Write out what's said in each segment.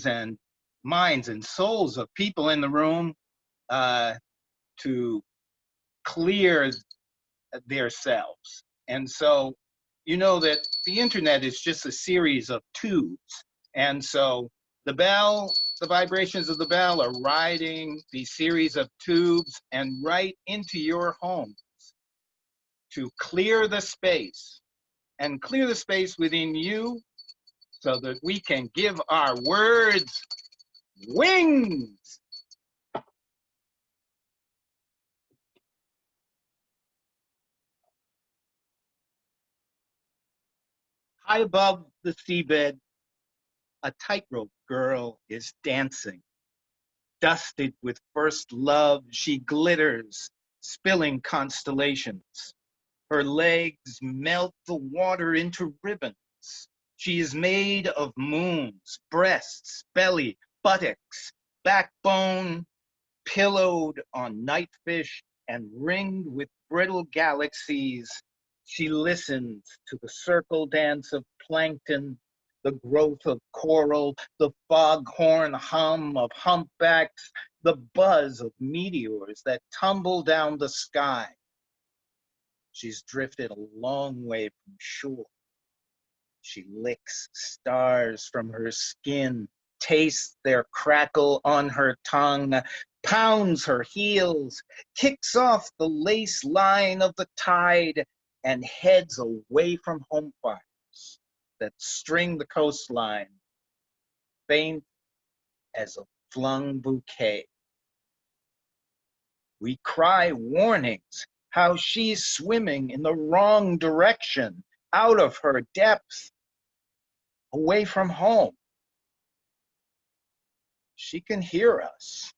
and minds and souls of people in the room to clear their selves. And so, you know that the internet is just a series of tubes. And so the bell, the vibrations of the bell are riding these series of tubes and right into your home to clear the space and clear the space within you so that we can give our words wings. High above the seabed, a tightrope girl is dancing. Dusted with first love, she glitters, spilling constellations. Her legs melt the water into ribbons. She is made of moons, breasts, belly, buttocks, backbone, pillowed on nightfish and ringed with brittle galaxies. She listens to the circle dance of plankton, the growth of coral, the foghorn hum of humpbacks, the buzz of meteors that tumble down the sky. She's drifted a long way from shore. She licks stars from her skin, tastes their crackle on her tongue, pounds her heels, kicks off the lace line of the tide, and heads away from home fires that string the coastline, faint as a flung bouquet. We cry warnings, how she's swimming in the wrong direction, out of her depth, away from home. She can hear us,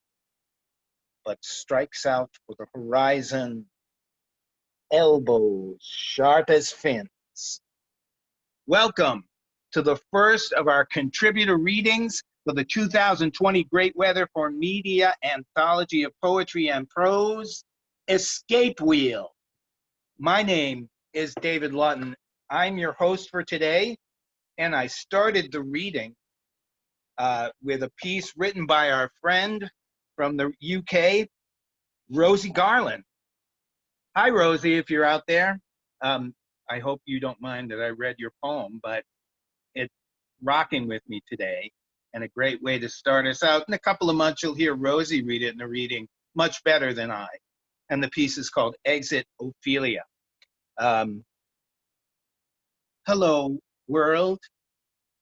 but strikes out for the horizon, elbows sharp as fins. Welcome to the first of our contributor readings for the 2020 Great Weather for Media Anthology of Poetry and Prose, Escape Wheel. My name is David Lawton. I'm your host for today, and I started the reading with a piece written by our friend from the UK, Rosie Garland. Hi, Rosie, if you're out there. I hope you don't mind that I read your poem, but it's rocking with me today and a great way to start us out. In a couple of months, you'll hear Rosie read it in a reading much better than I. And the piece is called Exit Ophelia. Hello, world.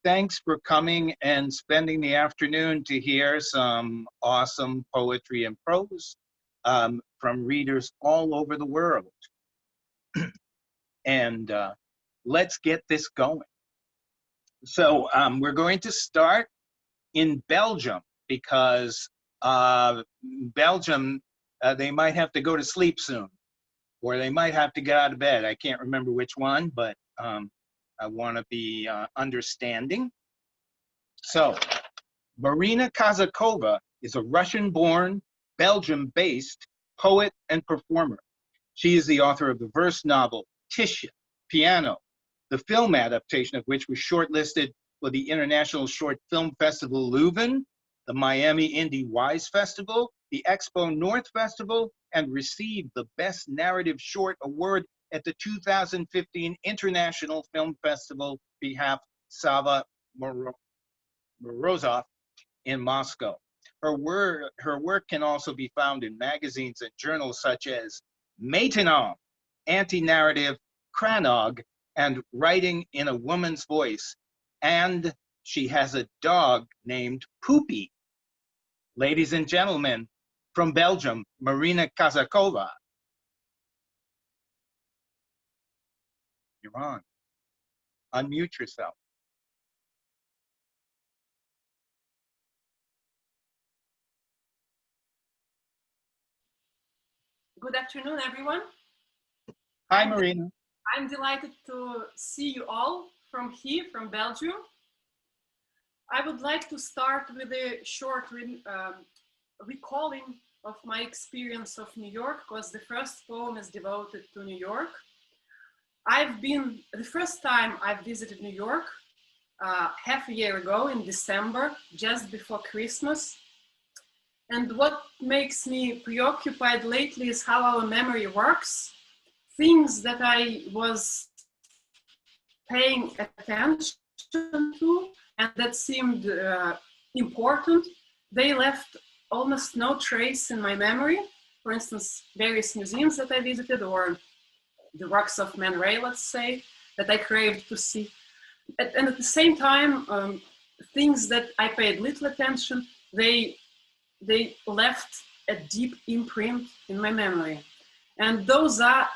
Thanks for coming and spending the afternoon to hear some awesome poetry and prose from readers all over the world. And let's get this going. So we're going to start in Belgium because Belgium, they might have to go to sleep soon, or they might have to get out of bed. I can't remember which one, but I want to be understanding. So Marina Kazakova is a Russian-born, Belgium-based poet and performer. She is the author of the verse novel, Tisha, Piano, the film adaptation of which was shortlisted for the International Short Film Festival Leuven, the Miami Indie Wise Festival, the Expo North Festival, and received the Best Narrative Short Award at the 2015 International Film Festival behalf Sava Morozov in Moscow. Her work can also be found in magazines and journals such as Maintenant, Anti-Narrative, Cranog, and Writing in a Woman's Voice. And she has a dog named Poopy. Ladies and gentlemen, from Belgium, Marina Kazakova. You're on. Unmute yourself. Good afternoon, everyone. Hi, Marina. I'm delighted to see you all from here, from Belgium. I would like to start with a short recalling of my experience of New York, because the first poem is devoted to New York. The first time I've visited New York, half a year ago in December, just before Christmas. And what makes me preoccupied lately is how our memory works. Things that I was paying attention to and that seemed important, they left almost no trace in my memory. For instance, various museums that I visited, or the works of Morel, let's say, that I craved to see. And at the same time, things that I paid little attention, they left a deep imprint in my memory. And those are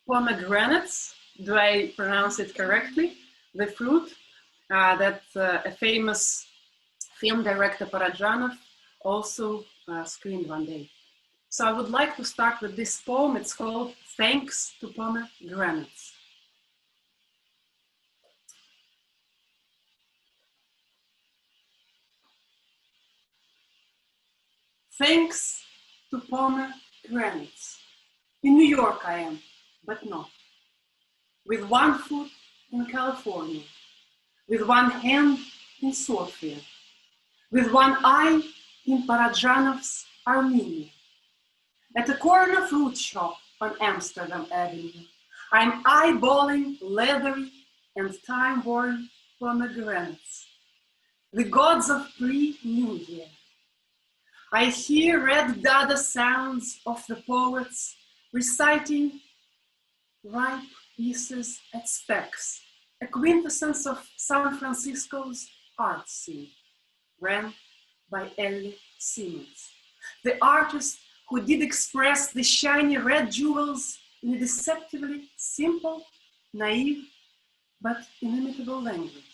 pomegranates. Do I pronounce it correctly? The fruit that a famous film director, Parajanov, also screened one day. So I would like to start with this poem. It's called Thanks to Pomegranates. Thanks to pomegranates. In New York I am, but not. With one foot in California, with one hand in Sofia, with one eye in Parajanov's Armenia. At a corner fruit shop on Amsterdam Avenue, I'm eyeballing leathery and time-worn pomegranates, the gods of pre-New Year. I hear red dada sounds of the poets reciting ripe pieces at Specs, a quintessence of San Francisco's art scene, ran by Ellie Simmons, the artist who did express the shiny red jewels in a deceptively simple, naive, but inimitable language,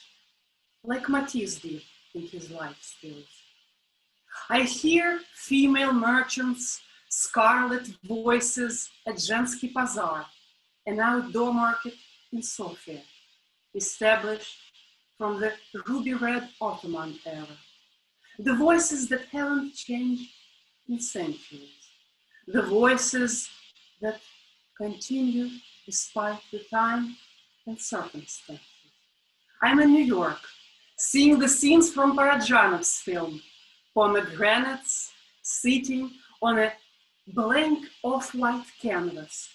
like Matisse did in his life stills. I hear female merchants' scarlet voices at Zhensky Bazaar, an outdoor market in Sofia, established from the ruby red Ottoman era. The voices that haven't changed in centuries. The voices that continue despite the time and circumstances. I'm in New York, seeing the scenes from Parajanov's film, pomegranates sitting on a blank off-white canvas.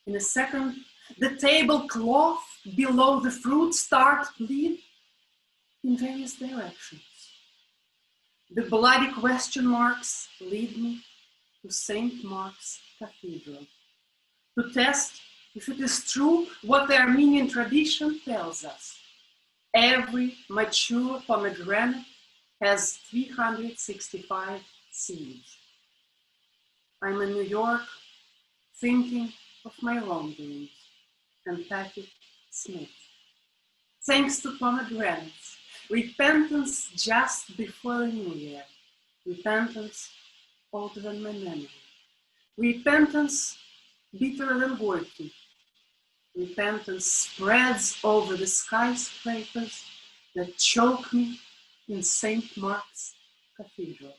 In a second, the tablecloth below the fruit start bleed in various directions. The bloody question marks lead me to St. Mark's Cathedral to test if it is true what the Armenian tradition tells us. Every mature pomegranate has 365 seeds. I'm in New York thinking of my wrongdoings and Patti Smith. Thanks to pomegranates, repentance just before the New Year, repentance older than my memory, repentance bitterer than Gorky, repentance spreads over the skyscrapers that choke me in St. Mark's Cathedral.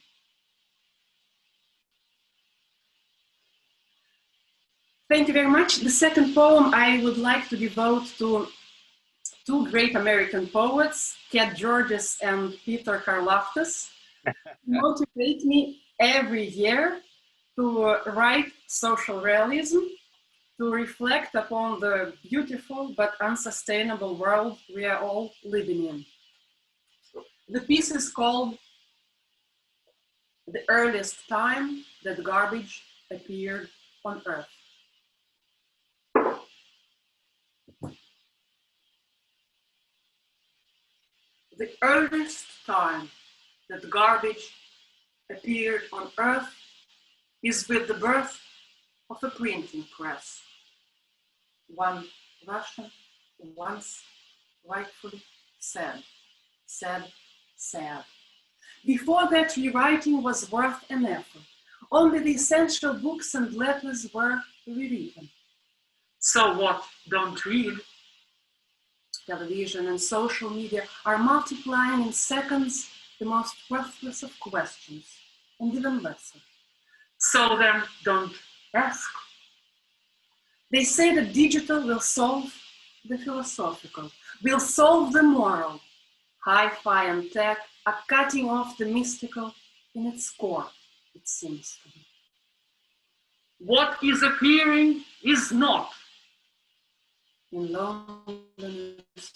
Thank you very much. The second poem I would like to devote to two great American poets, Cat Georges and Peter Karlaftis, motivate me every year to write social realism, to reflect upon the beautiful but unsustainable world we are all living in. The piece is called The Earliest Time That Garbage Appeared on Earth. The earliest time that garbage appeared on Earth is with the birth of a printing press. One Russian once rightfully said, sad. Before that, rewriting was worth an effort. Only the essential books and letters were rewritten. So what? Don't read. Television and social media are multiplying in seconds the most worthless of questions, and even lesser. So then, don't ask. They say that digital will solve the philosophical, will solve the moral, Hi-fi and tech are cutting off the mystical in its core, it seems to me. What is appearing is not. In loneliness,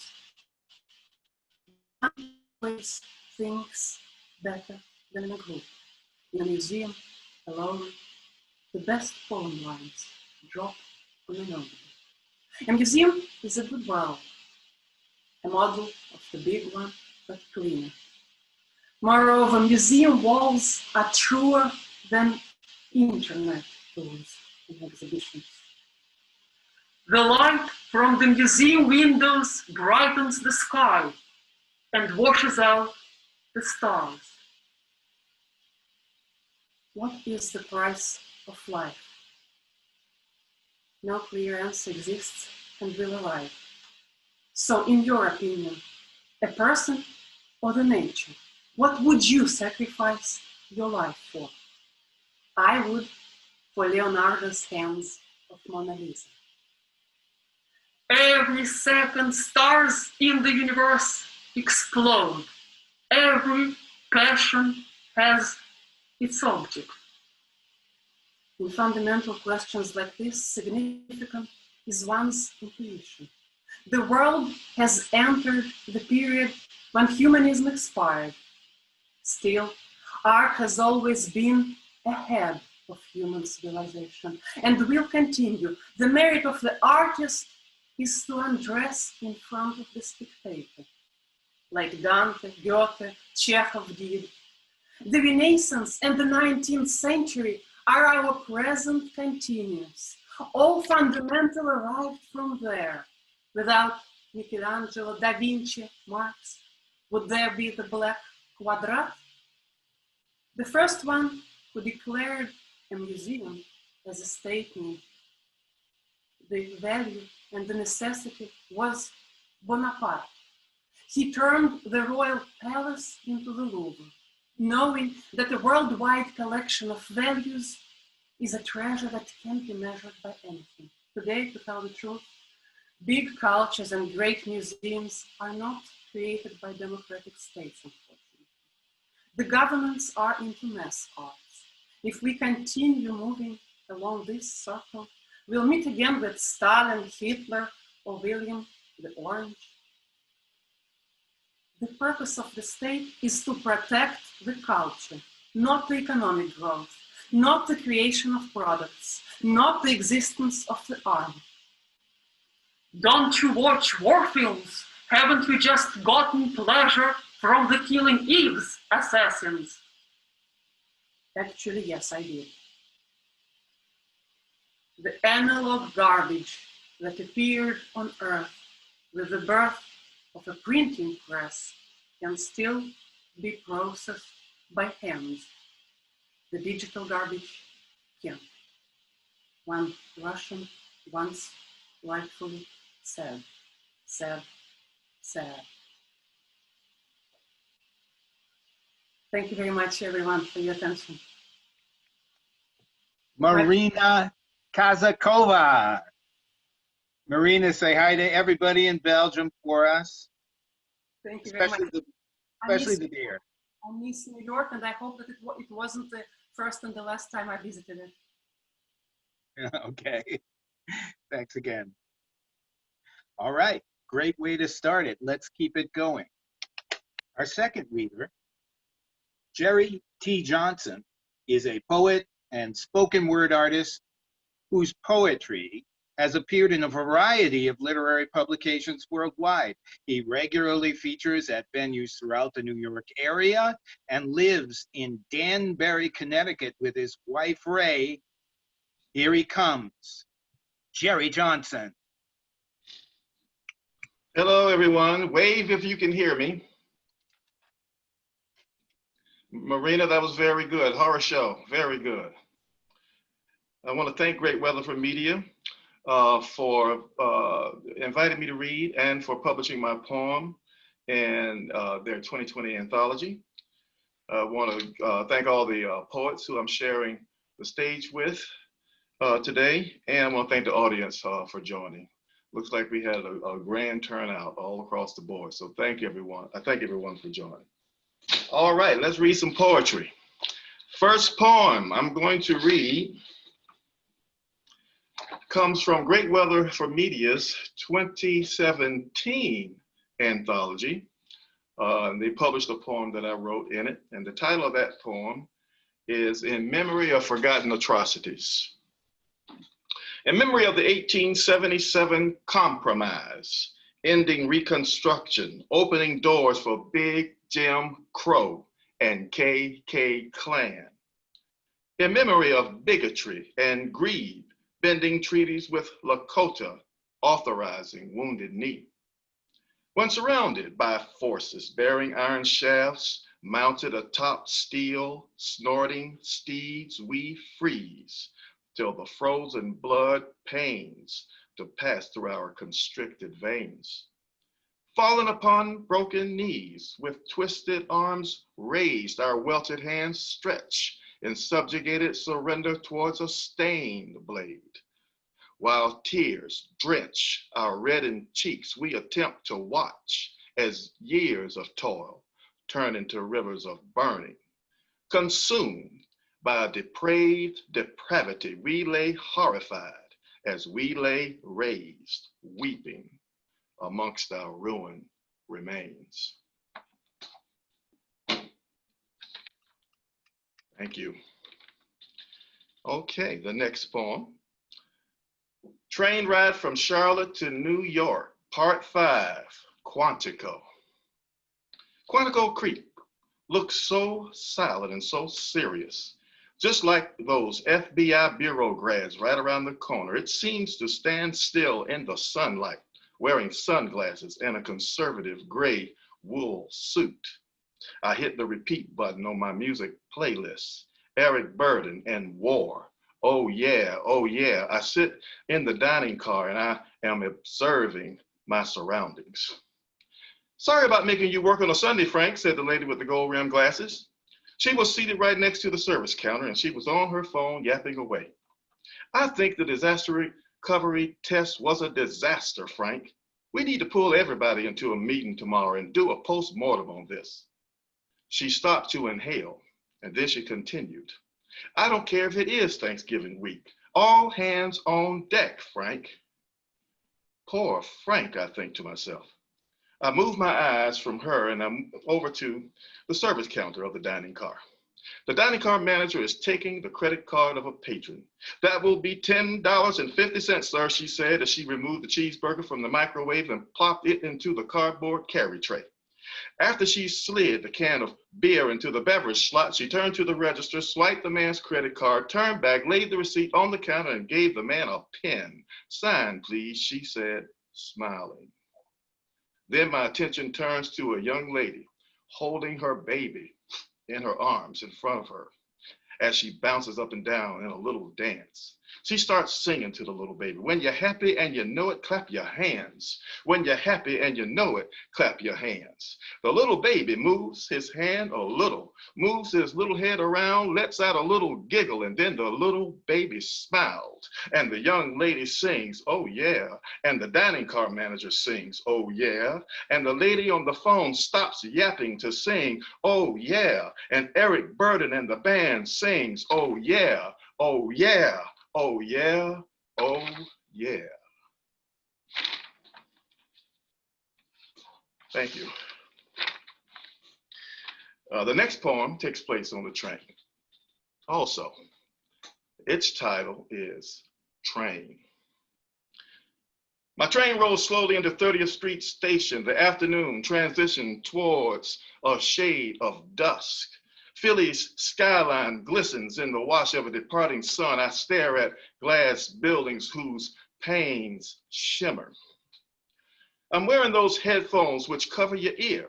one place thinks better than in a group. In a museum, alone, the best poem lines drop on a notebook. A museum is a good world, a model of the big one, but cleaner. Moreover, museum walls are truer than internet tours and exhibitions. The light from the museum windows brightens the sky and washes out the stars. What is the price of life? No clear answer exists and will arrive. So, in your opinion, a person or the nature, what would you sacrifice your life for? I would for Leonardo's hands of Mona Lisa. Every second stars in the universe explode. Every passion has its object. In fundamental questions like this, significant is one's intuition. The world has entered the period when humanism expired. Still, art has always been ahead of human civilization and will continue. The merit of the artist is to undress in front of the spectator, like Dante, Goethe, Chekhov did. The Renaissance and the 19th century are our present continuous. All fundamental arrived from there. Without Michelangelo, Da Vinci, Marx, would there be the black quadrat? The first one who declared a museum as a statement, the value and the necessity was Bonaparte. He turned the royal palace into the Louvre, knowing that a worldwide collection of values is a treasure that can't be measured by anything. Today, to tell the truth, big cultures and great museums are not created by democratic states, unfortunately. The governments are into mass arts. If we continue moving along this circle, we'll meet again with Stalin, Hitler, or William the Orange. The purpose of the state is to protect the culture, not the economic growth, not the creation of products, not the existence of the army. Don't you watch war films? Haven't you just gotten pleasure from the killing Eve's assassins? Actually, yes, I did. The analog garbage that appeared on Earth with the birth of a printing press can still be processed by hands. The digital garbage can't. One Russian once rightfully said, sad. Thank you very much, everyone, for your attention. Marina Kazakova. Marina, say hi to everybody in Belgium for us. Thank you very much. Especially the deer. I miss New York, and I hope that it wasn't the first and the last time I visited it. Okay. Thanks again. All right. Great way to start it. Let's keep it going. Our second reader, Jerry T. Johnson, is a poet and spoken word artist whose poetry has appeared in a variety of literary publications worldwide. He regularly features at venues throughout the New York area and lives in Danbury, Connecticut with his wife, Ray. Here he comes, Jerry Johnson. Hello, everyone. Wave if you can hear me. Marina, that was very good. Horror show, very good. I want to thank Great Weatherford Media for inviting me to read and for publishing my poem in their 2020 anthology. I want to thank all the poets who I'm sharing the stage with today, and I want to thank the audience for joining. Looks like we had a grand turnout all across the board. So thank everyone. I thank everyone for joining. All right, let's read some poetry. First poem I'm going to read comes from Great Weather for Media's 2017 anthology. They published a poem that I wrote in it, and the title of that poem is In Memory of Forgotten Atrocities. In memory of the 1877 Compromise, ending Reconstruction, opening doors for Big Jim Crow and KK Klan. In memory of bigotry and greed, bending treaties with Lakota, authorizing Wounded Knee. When surrounded by forces bearing iron shafts, mounted atop steel, snorting steeds, we freeze till the frozen blood pains to pass through our constricted veins. Fallen upon broken knees, with twisted arms raised, our welted hands stretch in subjugated surrender towards a stained blade. While tears drench our reddened cheeks, we attempt to watch as years of toil turn into rivers of burning. Consumed by a depraved depravity, we lay horrified as we lay raised, weeping amongst our ruined remains. Thank you. Okay, the next poem. Train ride from Charlotte to New York, part 5, Quantico. Quantico Creek looks so silent and so serious, just like those FBI bureau grads right around the corner. It seems to stand still in the sunlight, wearing sunglasses and a conservative gray wool suit. I hit the repeat button on my music playlist, Eric Burden and War. Oh yeah, oh yeah. I sit in the dining car and I am observing my surroundings. Sorry about making you work on a Sunday, Frank, said the lady with the gold rimmed glasses. She was seated right next to the service counter and she was on her phone yapping away. I think the disaster recovery test was a disaster, Frank. We need to pull everybody into a meeting tomorrow and do a post-mortem on this. She stopped to inhale and then she continued. I don't care if it is Thanksgiving week. All hands on deck, Frank. Poor Frank, I think to myself. I move my eyes from her and I'm over to the service counter of the dining car. The dining car manager is taking the credit card of a patron. That will be $10.50, sir, she said as she removed the cheeseburger from the microwave and plopped it into the cardboard carry tray. After she slid the can of beer into the beverage slot, she turned to the register, swiped the man's credit card, turned back, laid the receipt on the counter, and gave the man a pen. Sign, please, she said, smiling. Then my attention turns to a young lady holding her baby in her arms in front of her as she bounces up and down in a little dance. She starts singing to the little baby. When you're happy and you know it, clap your hands. When you're happy and you know it, clap your hands. The little baby moves his hand a little, moves his little head around, lets out a little giggle, and then the little baby smiled. And the young lady sings, oh yeah. And the dining car manager sings, oh yeah. And the lady on the phone stops yapping to sing, oh yeah. And Eric Burden and the band sings, oh yeah, oh yeah. Oh yeah, oh yeah. Thank you. The next poem takes place on the train. Also, its title is Train. My train rolls slowly into 30th Street Station. The afternoon transitioned towards a shade of dusk. Philly's skyline glistens in the wash of a departing sun. I stare at glass buildings whose panes shimmer. I'm wearing those headphones which cover your ear,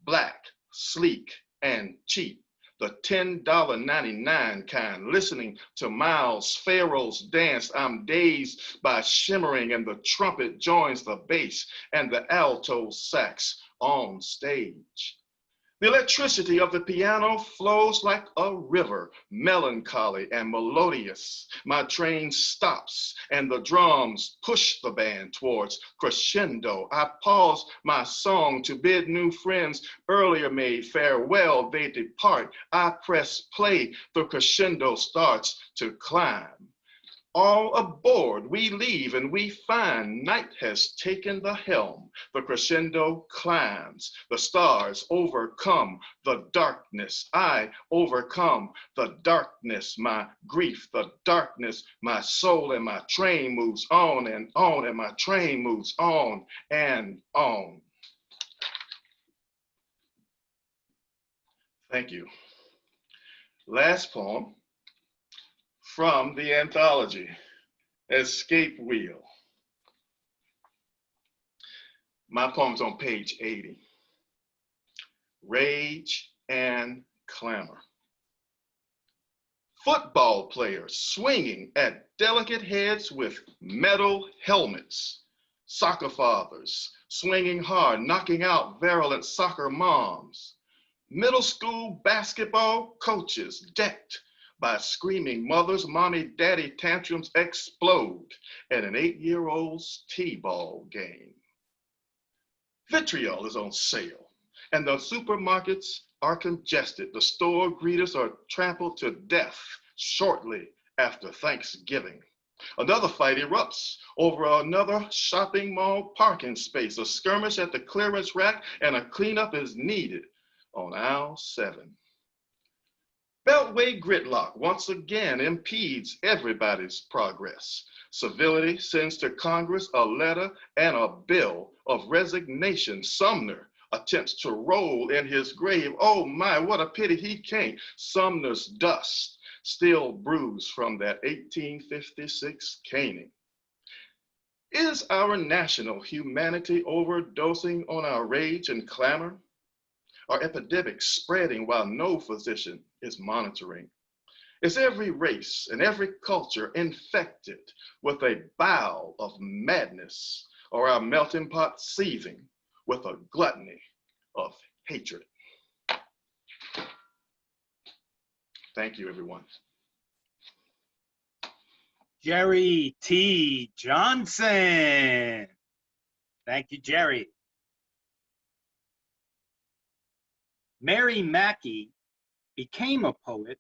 black, sleek, and cheap. The $10.99 kind, listening to Miles Pharaoh's dance. I'm dazed by shimmering and the trumpet joins the bass and the alto sax on stage. The electricity of the piano flows like a river, melancholy and melodious. My train stops and the drums push the band towards crescendo. I pause my song to bid new friends earlier made farewell. They depart. I press play. The crescendo starts to climb. All aboard, we leave and we find night has taken the helm. The crescendo climbs, the stars overcome the darkness. I overcome the darkness, my grief, the darkness, my soul, and my train moves on, and my train moves on and on. Thank you. Last poem from the anthology, Escape Wheel. My poem's on page 80. Rage and clamor. Football players swinging at delicate heads with metal helmets. Soccer fathers swinging hard, knocking out virulent soccer moms. Middle school basketball coaches decked by screaming mothers. Mommy, daddy tantrums explode at an 8-year-old's t-ball game. Vitriol is on sale and the supermarkets are congested. The store greeters are trampled to death shortly after Thanksgiving. Another fight erupts over another shopping mall parking space. A skirmish at the clearance rack and a cleanup is needed on aisle 7. Beltway gridlock once again impedes everybody's progress. Civility sends to Congress a letter and a bill of resignation. Sumner attempts to roll in his grave. Oh my, what a pity he can't. Sumner's dust still bruised from that 1856 caning. Is our national humanity overdosing on our rage and clamor? Are epidemics spreading while no physician is monitoring? Is every race and every culture infected with a bowel of madness, or our melting pot seething with a gluttony of hatred? Thank you, everyone. Jerry T. Johnson. Thank you, Jerry. Mary Mackey became a poet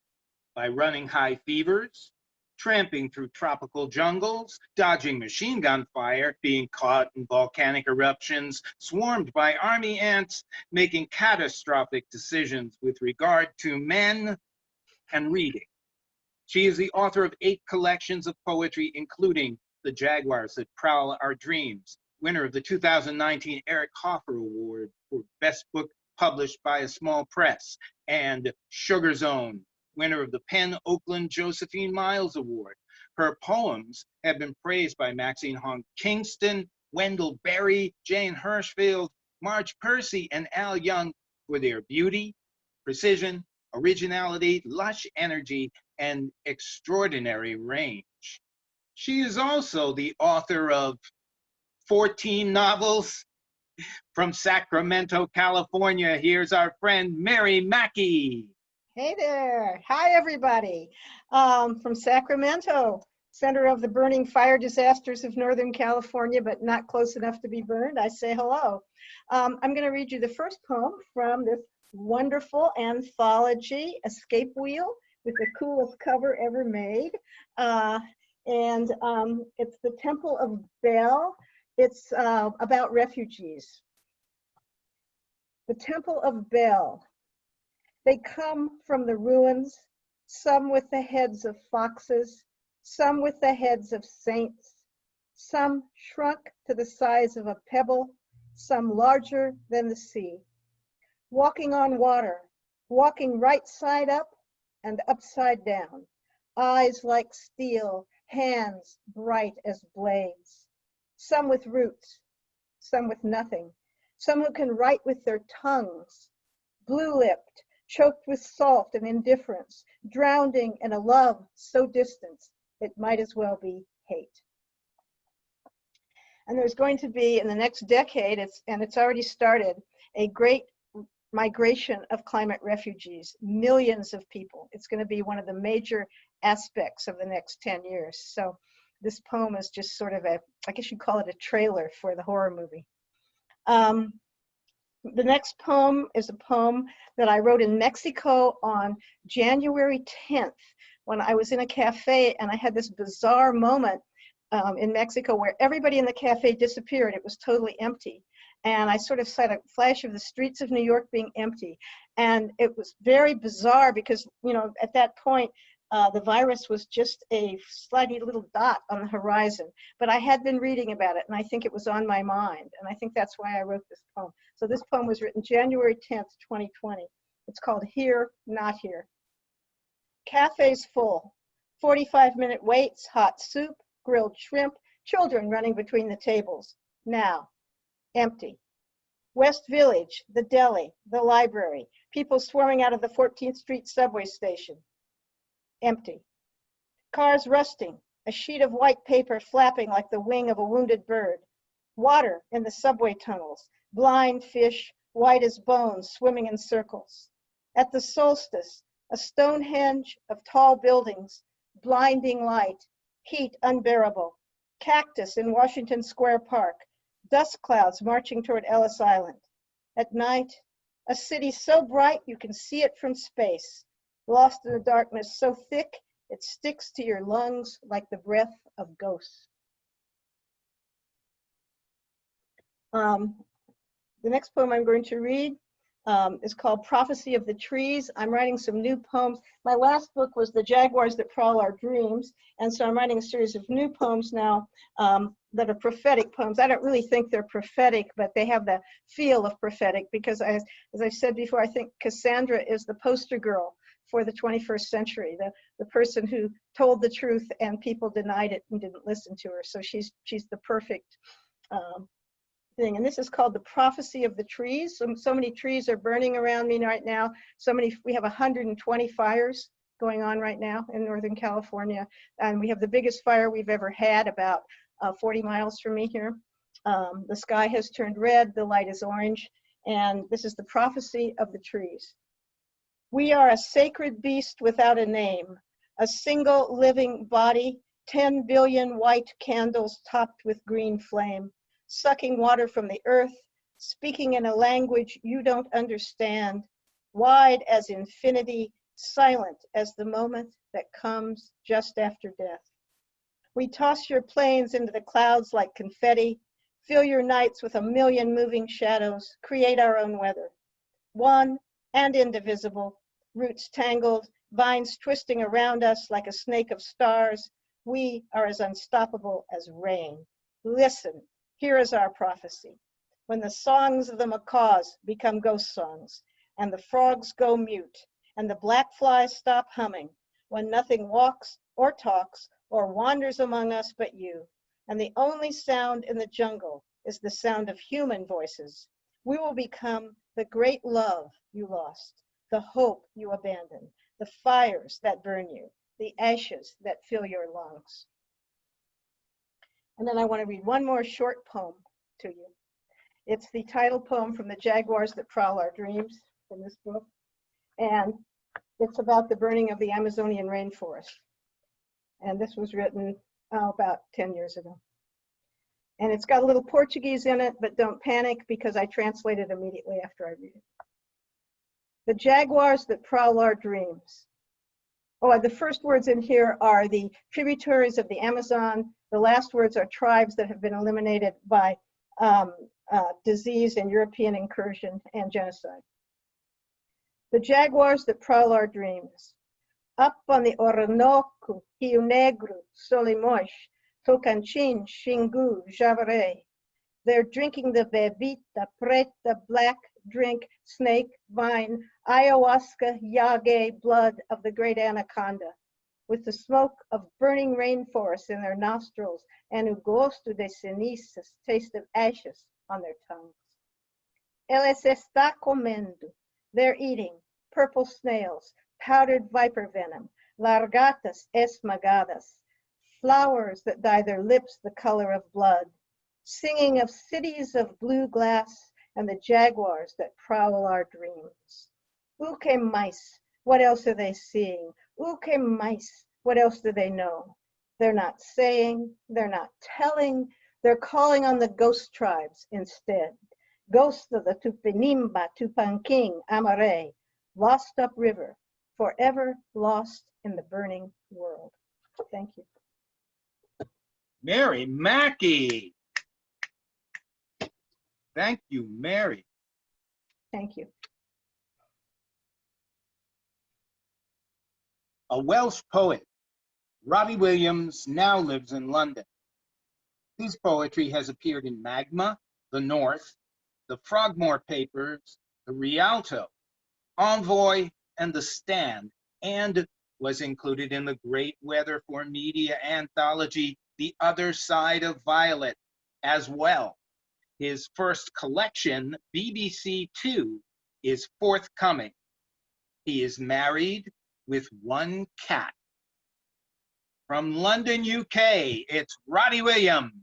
by running high fevers, tramping through tropical jungles, dodging machine gun fire, being caught in volcanic eruptions, swarmed by army ants, making catastrophic decisions with regard to men and reading. She is the author of 8 collections of poetry, including The Jaguars That Prowl Our Dreams, winner of the 2019 Eric Hoffer Award for Best Book published by a small press, and Sugar Zone, winner of the Penn Oakland Josephine Miles Award. Her poems have been praised by Maxine Hong Kingston, Wendell Berry, Jane Hirschfield, Marge Percy, and Al Young for their beauty, precision, originality, lush energy, and extraordinary range. She is also the author of 14 novels. From Sacramento, California, here's our friend Mary Mackey. Hey there. Hi, everybody. From Sacramento, center of the burning fire disasters of Northern California, but not close enough to be burned, I say hello. I'm going to read you the first poem from this wonderful anthology, Escape Wheel, with the coolest cover ever made. It's The Temple of Bel. It's about refugees. The Temple of Bel. They come from the ruins, some with the heads of foxes, some with the heads of saints, some shrunk to the size of a pebble, some larger than the sea. Walking on water, walking right side up and upside down, eyes like steel, hands bright as blades. Some with roots, some with nothing, some who can write with their tongues, blue-lipped, choked with salt and indifference, drowning in a love so distant it might as well be hate. And there's going to be, in the next decade, it's already started, a great migration of climate refugees, millions of people. It's going to be one of the major aspects of the next 10 years. So this poem is just sort of a, I guess you'd call it a trailer for the horror movie. The next poem is a poem that I wrote in Mexico on January 10th when I was in a cafe and I had this bizarre moment in Mexico where everybody in the cafe disappeared. It was totally empty. And I sort of saw a flash of the streets of New York being empty. And it was very bizarre because, you know, at that point, the virus was just a sluggy little dot on the horizon. But I had been reading about it, and I think it was on my mind. And I think that's why I wrote this poem. So this poem was written January 10th, 2020. It's called Here, Not Here. Cafes full, 45-minute waits, hot soup, grilled shrimp, children running between the tables. Now, empty. West Village, the deli, the library, people swarming out of the 14th Street subway station. Empty. Cars rusting, a sheet of white paper flapping like the wing of a wounded bird. Water in the subway tunnels, blind fish, white as bones, swimming in circles. At the solstice, a Stonehenge of tall buildings, blinding light, heat unbearable. Cactus in Washington Square Park, dust clouds marching toward Ellis Island. At night, a city so bright you can see it from space, lost in a darkness so thick it sticks to your lungs like the breath of ghosts. The next poem I'm going to read is called Prophecy of the Trees. I'm writing some new poems. My last book was The Jaguars That Prowl Our Dreams, and so I'm writing a series of new poems now that are prophetic poems. I don't really think they're prophetic, but they have the feel of prophetic because, as I said before, I think Cassandra is the poster girl for the 21st century, the person who told the truth and people denied it and didn't listen to her. So she's the perfect thing. And this is called The Prophecy of the Trees. So many trees are burning around me right now. We have 120 fires going on right now in Northern California. And we have the biggest fire we've ever had about 40 miles from me here. The sky has turned red, the light is orange. And this is the prophecy of the trees. We are a sacred beast without a name, a single living body, 10 billion white candles topped with green flame, sucking water from the earth, speaking in a language you don't understand, wide as infinity, silent as the moment that comes just after death. We toss your planes into the clouds like confetti, fill your nights with a million moving shadows, create our own weather. One and indivisible, roots tangled, vines twisting around us like a snake of stars, we are as unstoppable as rain. Listen, here is our prophecy. When the songs of the macaws become ghost songs, and the frogs go mute, and the black flies stop humming, when nothing walks or talks or wanders among us but you, and the only sound in the jungle is the sound of human voices, we will become the great love you lost, the hope you abandoned, the fires that burn you, the ashes that fill your lungs. And then I want to read one more short poem to you. It's the title poem from The Jaguars That Prowl Our Dreams from this book. And it's about the burning of the Amazonian rainforest. And this was written about 10 years ago. And it's got a little Portuguese in it, but don't panic because I translate it immediately after I read it. The Jaguars That Prowl Our Dreams. Oh, the first words in here are the tributaries of the Amazon. The last words are tribes that have been eliminated by disease and European incursion and genocide. The jaguars that prowl our dreams. Up on the Orinoco, Rio Negro, Solimões, Tocantins, Xingu, Javaré. They're drinking the bebida, preta, black drink, snake, vine, ayahuasca, yage, blood of the great anaconda, with the smoke of burning rainforests in their nostrils and o gosto de cenizas, taste of ashes, on their tongues. Eles está comendo. They're eating purple snails, powdered viper venom, largatas esmagadas, flowers that dye their lips the color of blood, singing of cities of blue glass and the jaguars that prowl our dreams. Uke mice, what else are they seeing? Uke mice, what else do they know? They're not saying, they're not telling, they're calling on the ghost tribes instead. Ghosts of the Tupinimba, Tupanking, Amare, lost upriver, forever lost in the burning world. Thank you. Mary Mackey. Thank you, Mary. Thank you. A Welsh poet, Roddy Williams, now lives in London. His poetry has appeared in Magma, The North, the Frogmore Papers, the Rialto, Envoy, and The Stand, and was included in the Great Weather for Media anthology, The Other Side of Violet, as well. His first collection, BBC Two, is forthcoming. He is married with one cat. From London, UK, it's Roddy Williams.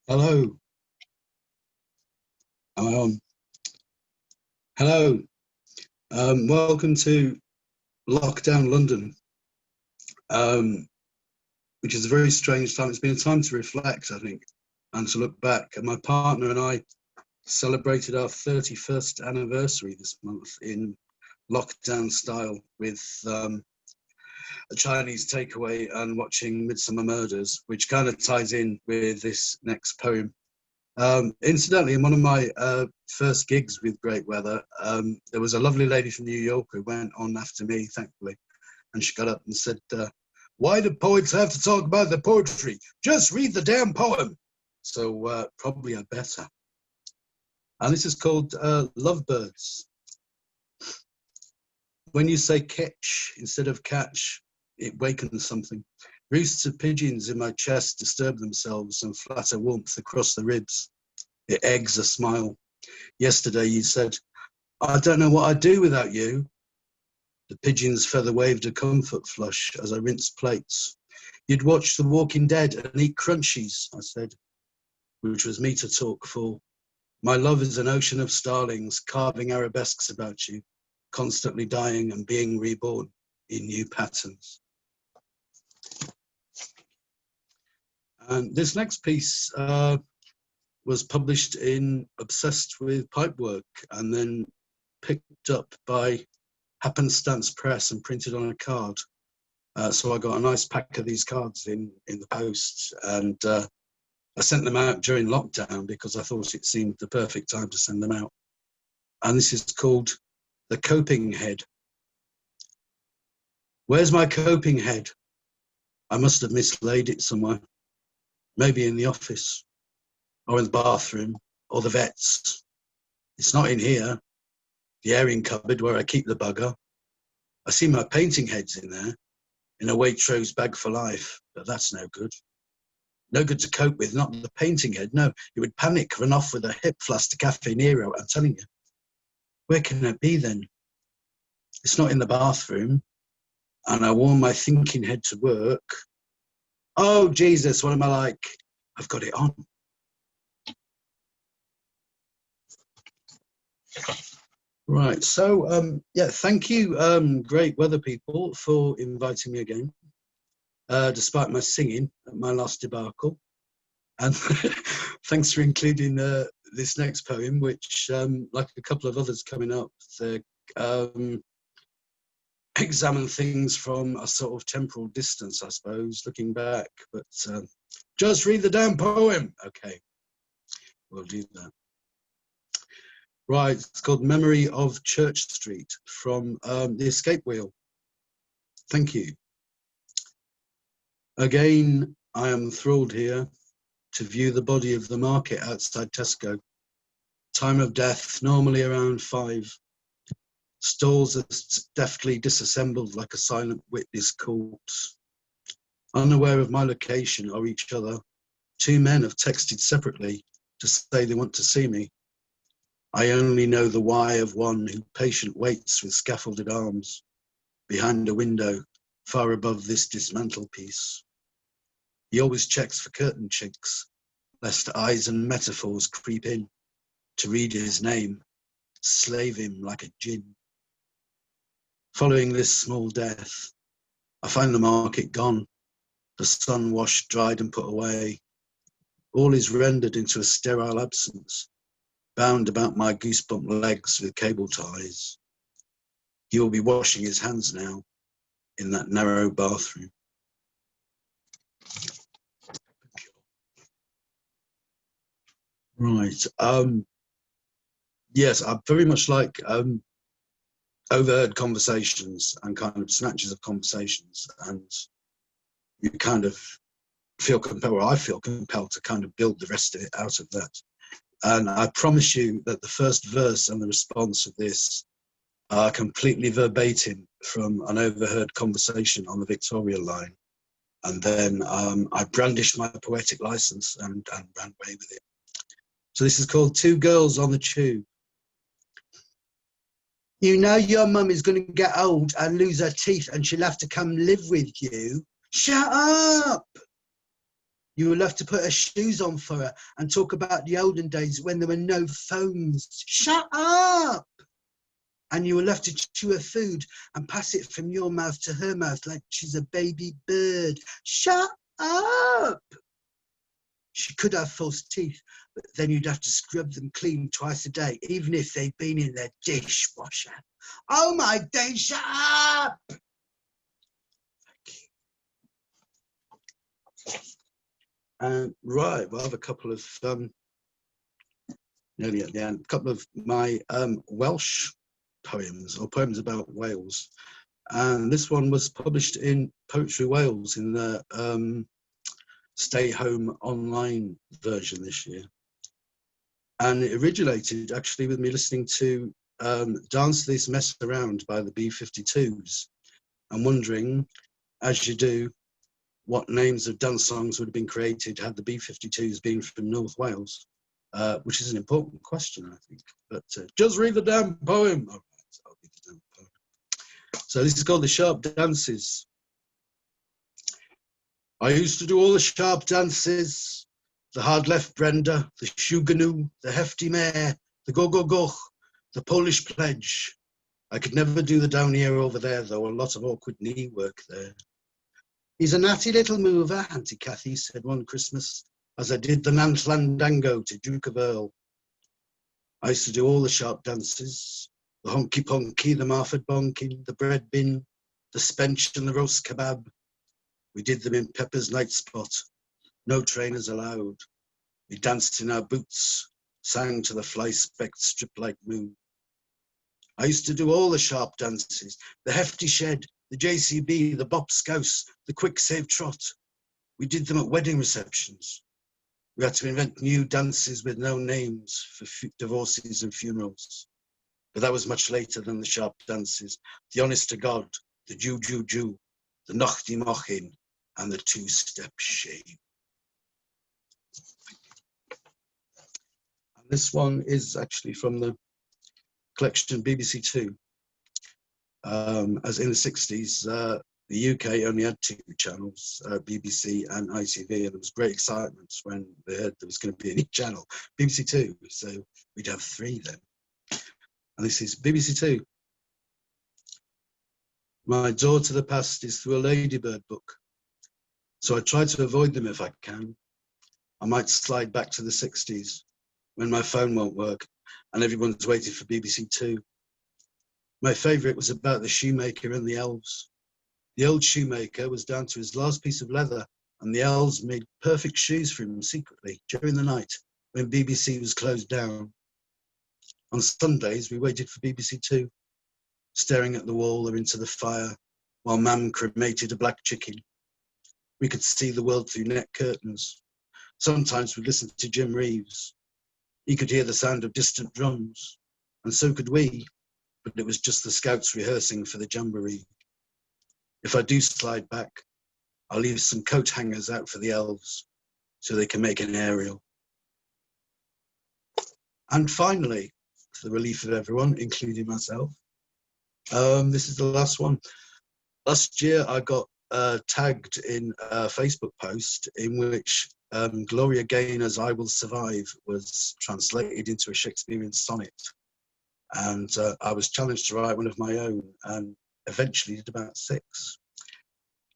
Hello. Hello. Welcome to Lockdown London, which is a very strange time. It's been a time to reflect, I think, and to look back. And my partner and I celebrated our 31st anniversary this month in lockdown style with a Chinese takeaway and watching Midsummer Murders, which kind of ties in with this next poem. Incidentally, in one of my first gigs with Great Weather, there was a lovely lady from New York who went on after me, thankfully, and she got up and said, why do poets have to talk about their poetry? Just read the damn poem. So probably I better. And this is called Lovebirds. When you say catch instead of catch, it wakens something. Roosts of pigeons in my chest disturb themselves and flatter warmth across the ribs. It eggs a smile. Yesterday you said, I don't know what I'd do without you. The pigeon's feather waved a comfort flush as I rinsed plates. You'd watch The Walking Dead and eat crunchies, I said, which was me to talk for. My love is an ocean of starlings carving arabesques about you, constantly dying and being reborn in new patterns. And this next piece was published in Obsessed with Pipework and then picked up by Happenstance Press and printed on a card. So I got a nice pack of these cards in the post, and I sent them out during lockdown because I thought it seemed the perfect time to send them out. And this is called The Coping Head. Where's my coping head? I must have mislaid it somewhere. Maybe in the office, or in the bathroom, or the vet's. It's not in here, the airing cupboard where I keep the bugger. I see my painting heads in there, in a Waitrose bag for life, but that's no good. No good to cope with, not the painting head, no. You would panic, run off with a hip flask to Cafe Nero, I'm telling you. Where can it be then? It's not in the bathroom, and I wore my thinking head to work. Oh, Jesus, what am I like? I've got it on. Right, so, yeah, thank you, Great Weather people, for inviting me again, despite my singing at my last debacle. And thanks for including this next poem, which, like a couple of others coming up, examine things from a sort of temporal distance, I suppose, looking back. But just read the damn poem. Okay, we'll do that. Right, it's called Memory of Church Street from The Escape Wheel. Thank you. Again, I am thrilled here to view the body of the market outside Tesco. Time of death, normally around 5. Stalls are deftly disassembled like a silent witness corpse. Unaware of my location or each other, 2 men have texted separately to say they want to see me. I only know the why of one who patient waits with scaffolded arms behind a window far above this dismantle piece. He always checks for curtain chinks, lest eyes and metaphors creep in to read his name, slave him like a djinn. Following this small death, I find the market gone, the sun washed, dried and put away. All is rendered into a sterile absence, bound about my goosebump legs with cable ties. He will be washing his hands now in that narrow bathroom. Right. Yes, I very much like overheard conversations and kind of snatches of conversations, and you kind of feel compelled, or I feel compelled to kind of build the rest of it out of that. And I promise you that the first verse and the response of this are completely verbatim from an overheard conversation on the Victoria line. And then I brandished my poetic license and ran away with it. So this is called Two Girls on the Tube. You know your mum is going to get old and lose her teeth and she'll have to come live with you. Shut up! You will have to put her shoes on for her and talk about the olden days when there were no phones. Shut up! And you will have to chew her food and pass it from your mouth to her mouth like she's a baby bird. Shut up! She could have false teeth, but then you'd have to scrub them clean twice a day, even if they'd been in their dishwasher. Oh my days, shut up! Right, we'll have a couple of, nearly at the end, a couple of my Welsh poems, or poems about Wales. And this one was published in Poetry Wales in the Stay Home online version this year. And it originated actually with me listening to Dance This Mess Around by the B-52s and wondering, as you do, what names of dance songs would have been created had the B-52s been from North Wales, which is an important question, I think. But just read the damn poem. All right, I'll read the damn poem. So this is called The Sharp Dances. I used to do all the sharp dances, the hard left Brenda, the Shuganoo, the hefty mare, the go-go-go, the Polish pledge. I could never do the down here over there, though, a lot of awkward knee work there. He's a natty little mover, Auntie Cathy said one Christmas, as I did the Nantlandango to Duke of Earl. I used to do all the sharp dances, the honky-ponky, the Marford bonking, the bread bin, the spench and the roast kebab. We did them in Pepper's night spot, no trainers allowed. We danced in our boots, sang to the fly-specked strip-like moon. I used to do all the sharp dances, the hefty shed, the JCB, the bop scouse, the quick save trot. We did them at wedding receptions. We had to invent new dances with no names for divorces and funerals. But that was much later than the sharp dances, the honest to God, the Jew, the Nochti Mochin, and the two-step shame. And this one is actually from the collection BBC Two. As in the 60s, the UK only had two channels, BBC and ITV, and there was great excitement when they heard there was going to be a new channel, BBC Two, so we'd have three then. And this is BBC Two. My door to the past is through a Ladybird book, so I try to avoid them if I can. I might slide back to the 60s when my phone won't work and everyone's waiting for BBC Two. My favourite was about the shoemaker and the elves. The old shoemaker was down to his last piece of leather, and the elves made perfect shoes for him secretly during the night when BBC was closed down. On Sundays, we waited for BBC Two, staring at the wall or into the fire while Mam cremated a black chicken. We could see the world through net curtains. Sometimes we'd listen to Jim Reeves. He could hear the sound of distant drums, and so could we. But it was just the scouts rehearsing for the jamboree. If I do slide back, I'll leave some coat hangers out for the elves so they can make an aerial. And finally, for the relief of everyone, including myself, this is the last one. Last year, I got tagged in a Facebook post in which Gloria Gaynor's I Will Survive was translated into a Shakespearean sonnet. And I was challenged to write one of my own, and eventually did about 6.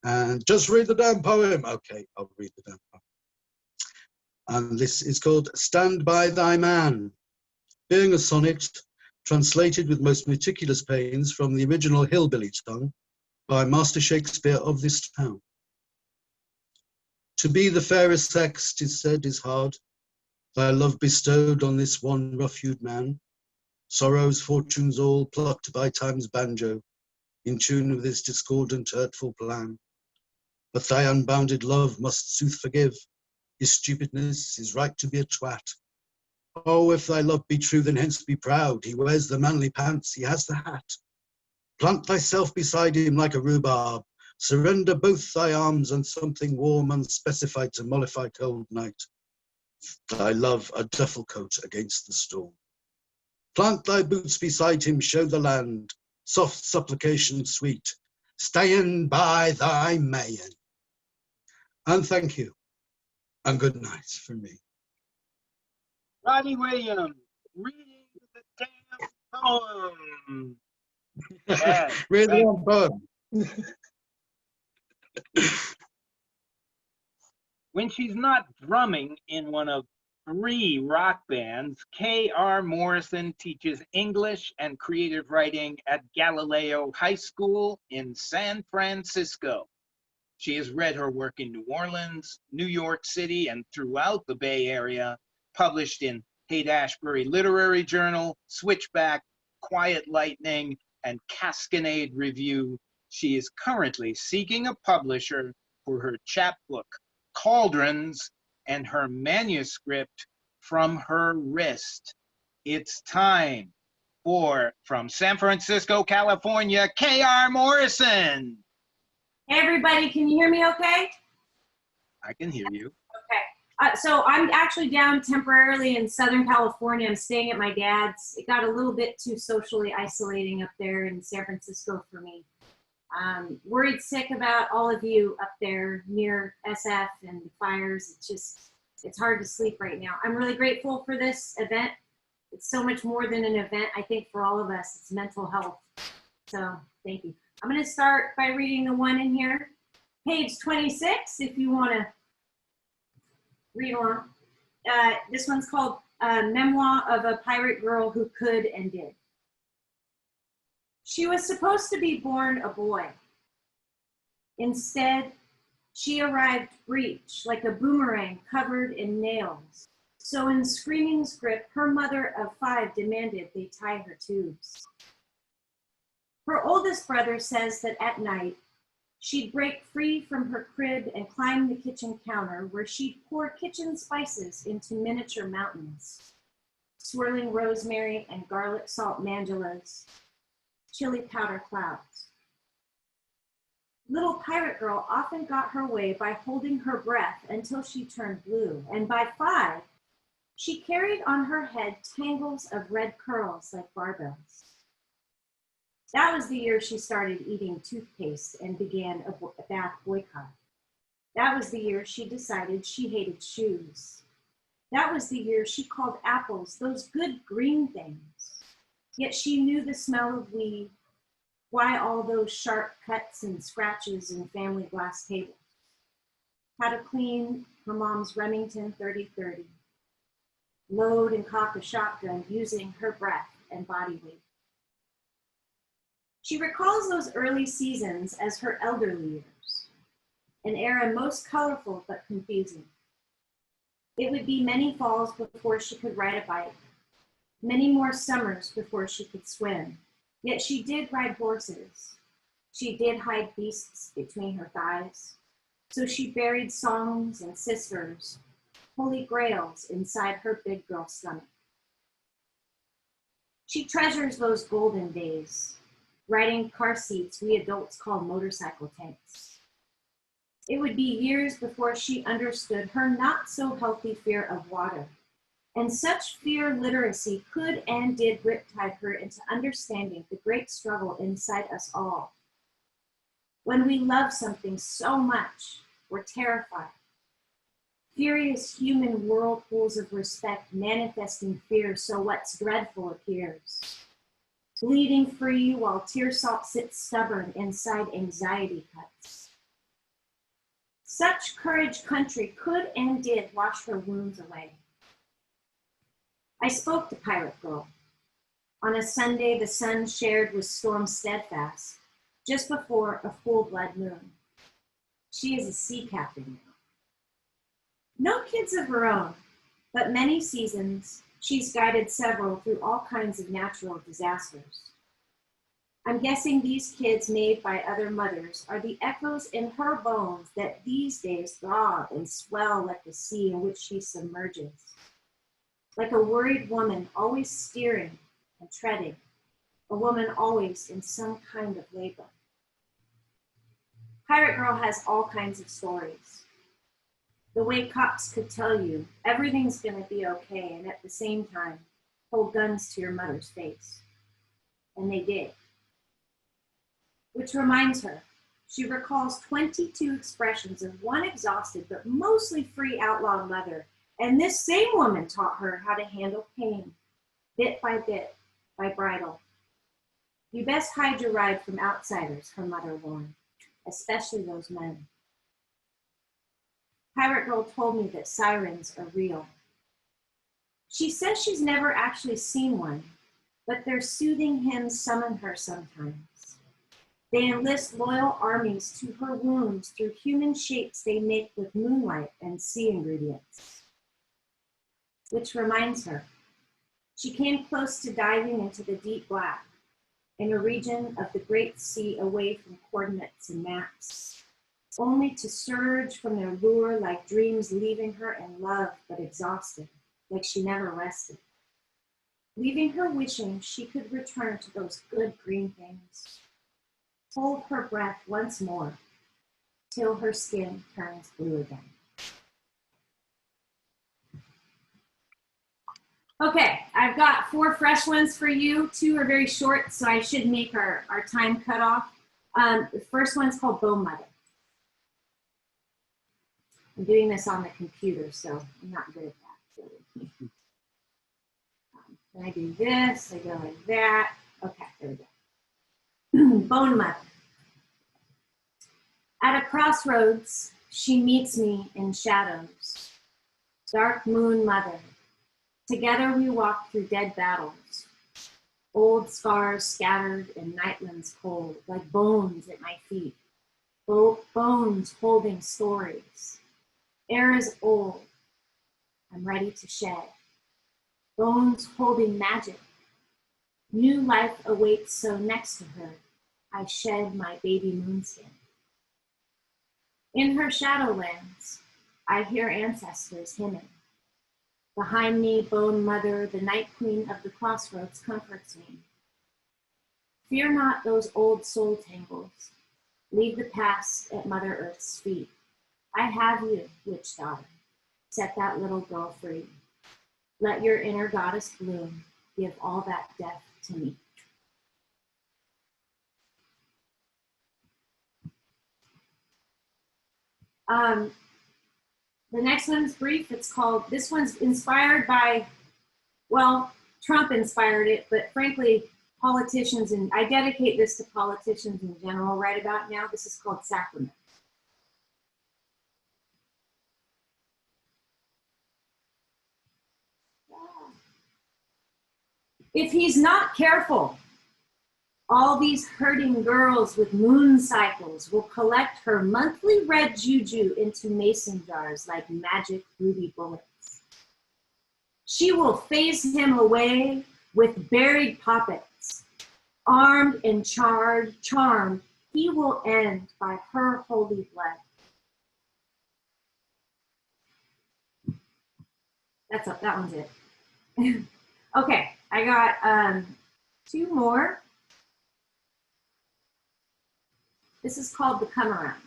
And just read the damn poem. Okay, I'll read the damn poem. And this is called Stand By Thy Man. Being a sonnet translated with most meticulous pains from the original hillbilly tongue by Master Shakespeare of this town. To be the fairest sex, 'tis said, is hard. Thy love bestowed on this one rough-hewed man. Sorrows, fortunes all plucked by time's banjo, in tune with his discordant, hurtful plan. But thy unbounded love must sooth forgive his stupidness, his right to be a twat. Oh, if thy love be true, then hence be proud. He wears the manly pants, he has the hat. Plant thyself beside him like a rhubarb. Surrender both thy arms and something warm, unspecified to mollify cold night. Thy love a duffel coat against the storm. Plant thy boots beside him, show the land. Soft supplication sweet. Stand by thy man. And thank you. And good night from me. Roddy Williams, reading the damn poem. Yes, Read the right. damn poem. When she's not drumming in one of 3 rock bands, K.R. Morrison teaches English and creative writing at Galileo High School in San Francisco. She has read her work in New Orleans, New York City, and throughout the Bay Area, published in Haight-Ashbury Literary Journal, Switchback, Quiet Lightning, and Cascade Review. She is currently seeking a publisher for her chapbook, Cauldrons, and her manuscript, From Her Wrist. It's time for, from San Francisco, California, K.R. Morrison. Hey everybody, can you hear me okay? I can hear you. Okay, so I'm actually down temporarily in Southern California. I'm staying at my dad's. It got a little bit too socially isolating up there in San Francisco for me. Worried sick about all of you up there near SF and the fires. It's hard to sleep right now. I'm really grateful for this event. It's so much more than an event, I think, for all of us. It's mental health. So thank you. I'm going to start by reading the one in here. Page 26, if you want to read along. This one's called Memoir of a Pirate Girl Who Could and Did. She was supposed to be born a boy. Instead, she arrived breech like a boomerang covered in nails. So in screaming's grip, her mother of 5 demanded they tie her tubes. Her oldest brother says that at night, she'd break free from her crib and climb the kitchen counter where she'd pour kitchen spices into miniature mountains, swirling rosemary and garlic salt mandulas, chili powder clouds. Little pirate girl often got her way by holding her breath until she turned blue, and by 5, she carried on her head tangles of red curls like barbells. That was the year she started eating toothpaste and began a bath boycott. That was the year she decided she hated shoes. That was the year she called apples those good green things. Yet she knew the smell of weed, why all those sharp cuts and scratches in family glass tables. How to clean her mom's Remington 30-30. Load and cock a shotgun using her breath and body weight. She recalls those early seasons as her elderly years, an era most colorful but confusing. It would be many falls before she could ride a bike, many more summers before she could swim, yet she did ride horses. She did hide beasts between her thighs, so she buried songs and sisters, holy grails inside her big girl stomach. She treasures those golden days, riding car seats we adults call motorcycle tanks. It would be years before she understood her not so healthy fear of water, and such fear literacy could and did riptide her into understanding the great struggle inside us all. When we love something so much, we're terrified. Furious human whirlpools of respect manifesting fear, so what's dreadful appears. Bleeding free while tear salt sits stubborn inside anxiety cuts. Such courage country could and did wash her wounds away. I spoke to Pirate Girl. On a Sunday, the sun shared with storm steadfast, just before a full blood moon. She is a sea captain now. No kids of her own, but many seasons, she's guided several through all kinds of natural disasters. I'm guessing these kids made by other mothers are the echoes in her bones that these days throb and swell like the sea in which she submerges. Like a worried woman always steering and treading, a woman always in some kind of labor. Pirate Girl has all kinds of stories. The way cops could tell you everything's gonna be okay and at the same time hold guns to your mother's face. And they did. Which reminds her, she recalls 22 expressions of one exhausted but mostly free outlaw mother, and this same woman taught her how to handle pain, bit by bridle. You best hide your ride from outsiders, her mother warned, especially those men. Pirate Girl told me that sirens are real. She says she's never actually seen one, but their soothing hymns summon her sometimes. They enlist loyal armies to her wounds through human shapes they make with moonlight and sea ingredients. Which reminds her, she came close to diving into the deep black, in a region of the great sea away from coordinates and maps, only to surge from their lure like dreams leaving her in love but exhausted, like she never rested, leaving her wishing she could return to those good green things. Hold her breath once more till her skin turns blue again. Okay, I've got 4 fresh ones for you. 2 are very short, so I should make our time cut off. The first one's called Bone Mother. I'm doing this on the computer, so I'm not good at that. When I do this, I go like that. Okay, there we go. Bone Mother. At a crossroads, she meets me in shadows. Dark moon mother. Together we walk through dead battles. Old scars scattered in nightlands cold, like bones at my feet. Bones holding stories. Air is old. I'm ready to shed. Bones holding magic. New life awaits, so next to her, I shed my baby moonskin. In her shadowlands, I hear ancestors hymning. Behind me, Bone Mother, the night queen of the crossroads, comforts me. Fear not those old soul tangles. Leave the past at Mother Earth's feet. I have you, witch daughter. Set that little girl free. Let your inner goddess bloom. Give all that death to me. The next one's brief. It's called, this one's inspired by, well, Trump inspired it, but frankly, politicians, and I dedicate this to politicians in general right about now. This is called Sacramento. If he's not careful, all these hurting girls with moon cycles will collect her monthly red juju into mason jars like magic ruby bullets. She will phase him away with buried poppets. Armed and charmed, he will end by her holy blood. That one's it. Okay, I got 2 more. This is called The Come Around.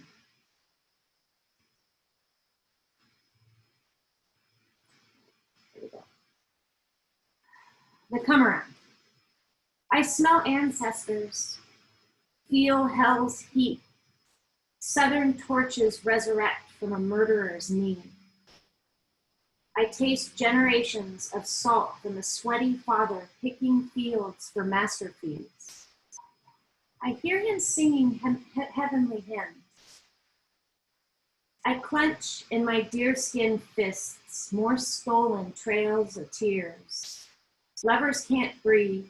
There we go. The Come Around. I smell ancestors, feel hell's heat, Southern torches resurrect from a murderer's knee. I taste generations of salt from a sweaty father picking fields for masterpieces. I hear him singing heavenly hymns. I clench in my deerskin fists more stolen trails of tears. Lovers can't breathe.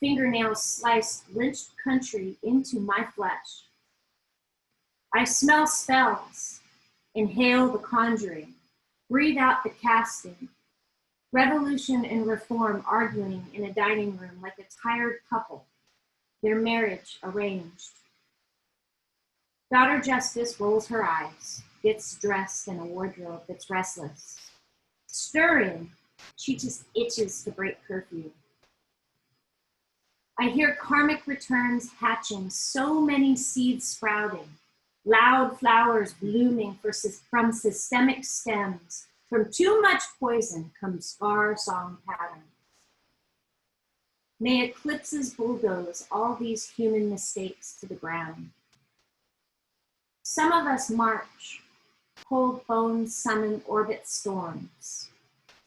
Fingernails slice lynched country into my flesh. I smell spells, inhale the conjuring, breathe out the casting. Revolution and reform arguing in a dining room like a tired couple, their marriage arranged. Daughter Justice rolls her eyes, gets dressed in a wardrobe that's restless. Stirring, she just itches to break curfew. I hear karmic returns hatching, so many seeds sprouting, loud flowers blooming from systemic stems. From too much poison come scar song patterns. May eclipses bulldoze all these human mistakes to the ground. Some of us march, cold bones summon orbit storms,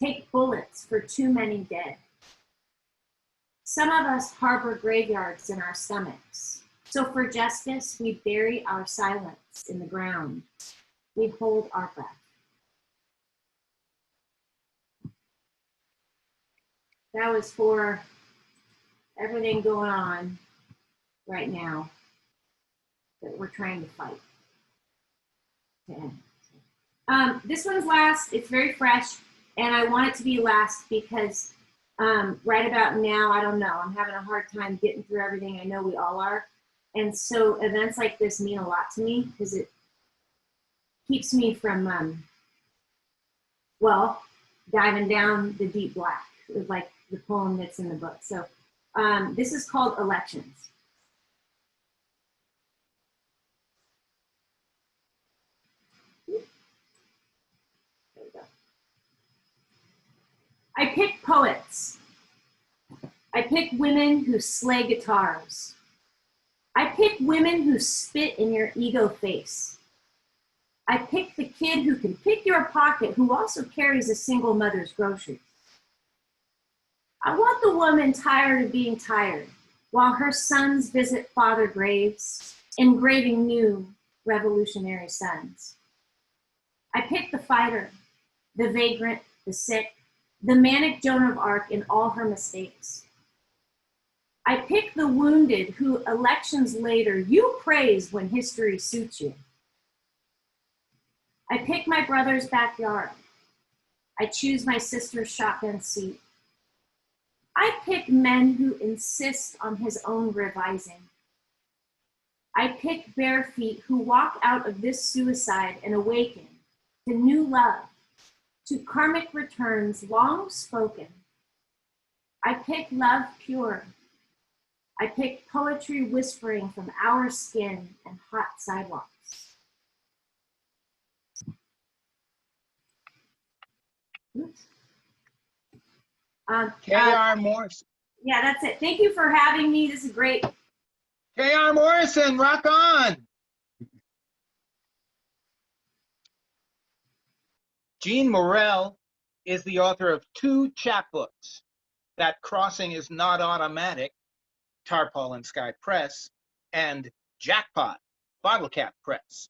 take bullets for too many dead. Some of us harbor graveyards in our stomachs. So for justice, we bury our silence in the ground. We hold our breath. That was for everything going on right now that we're trying to fight to end. This one's last. It's very fresh, and I want it to be last because right about now, I don't know. I'm having a hard time getting through everything. I know we all are. And so events like this mean a lot to me because it keeps me from, well, diving down the deep black, like the poem that's in the book. So this is called Elections. There we go. I pick poets. I pick women who slay guitars. I pick women who spit in your ego face. I pick the kid who can pick your pocket, who also carries a single mother's groceries. I want the woman tired of being tired, while her sons visit father graves, engraving new revolutionary sons. I pick the fighter, the vagrant, the sick, the manic Joan of Arc in all her mistakes. I pick the wounded who elections later you praise when history suits you. I pick my brother's backyard. I choose my sister's shotgun seat. I pick men who insist on his own revising. I pick bare feet who walk out of this suicide and awaken to new love, to karmic returns long spoken. I pick love pure. I pick poetry whispering from our skin and hot sidewalks. Oops. K.R. Morrison. Yeah, that's it. Thank you for having me. This is great. K.R. Morrison, rock on. Jeanne Morel is the author of 2 chapbooks, That Crossing is Not Automatic, Tarpaulin Sky Press, and Jackpot, Bottle Cap Press.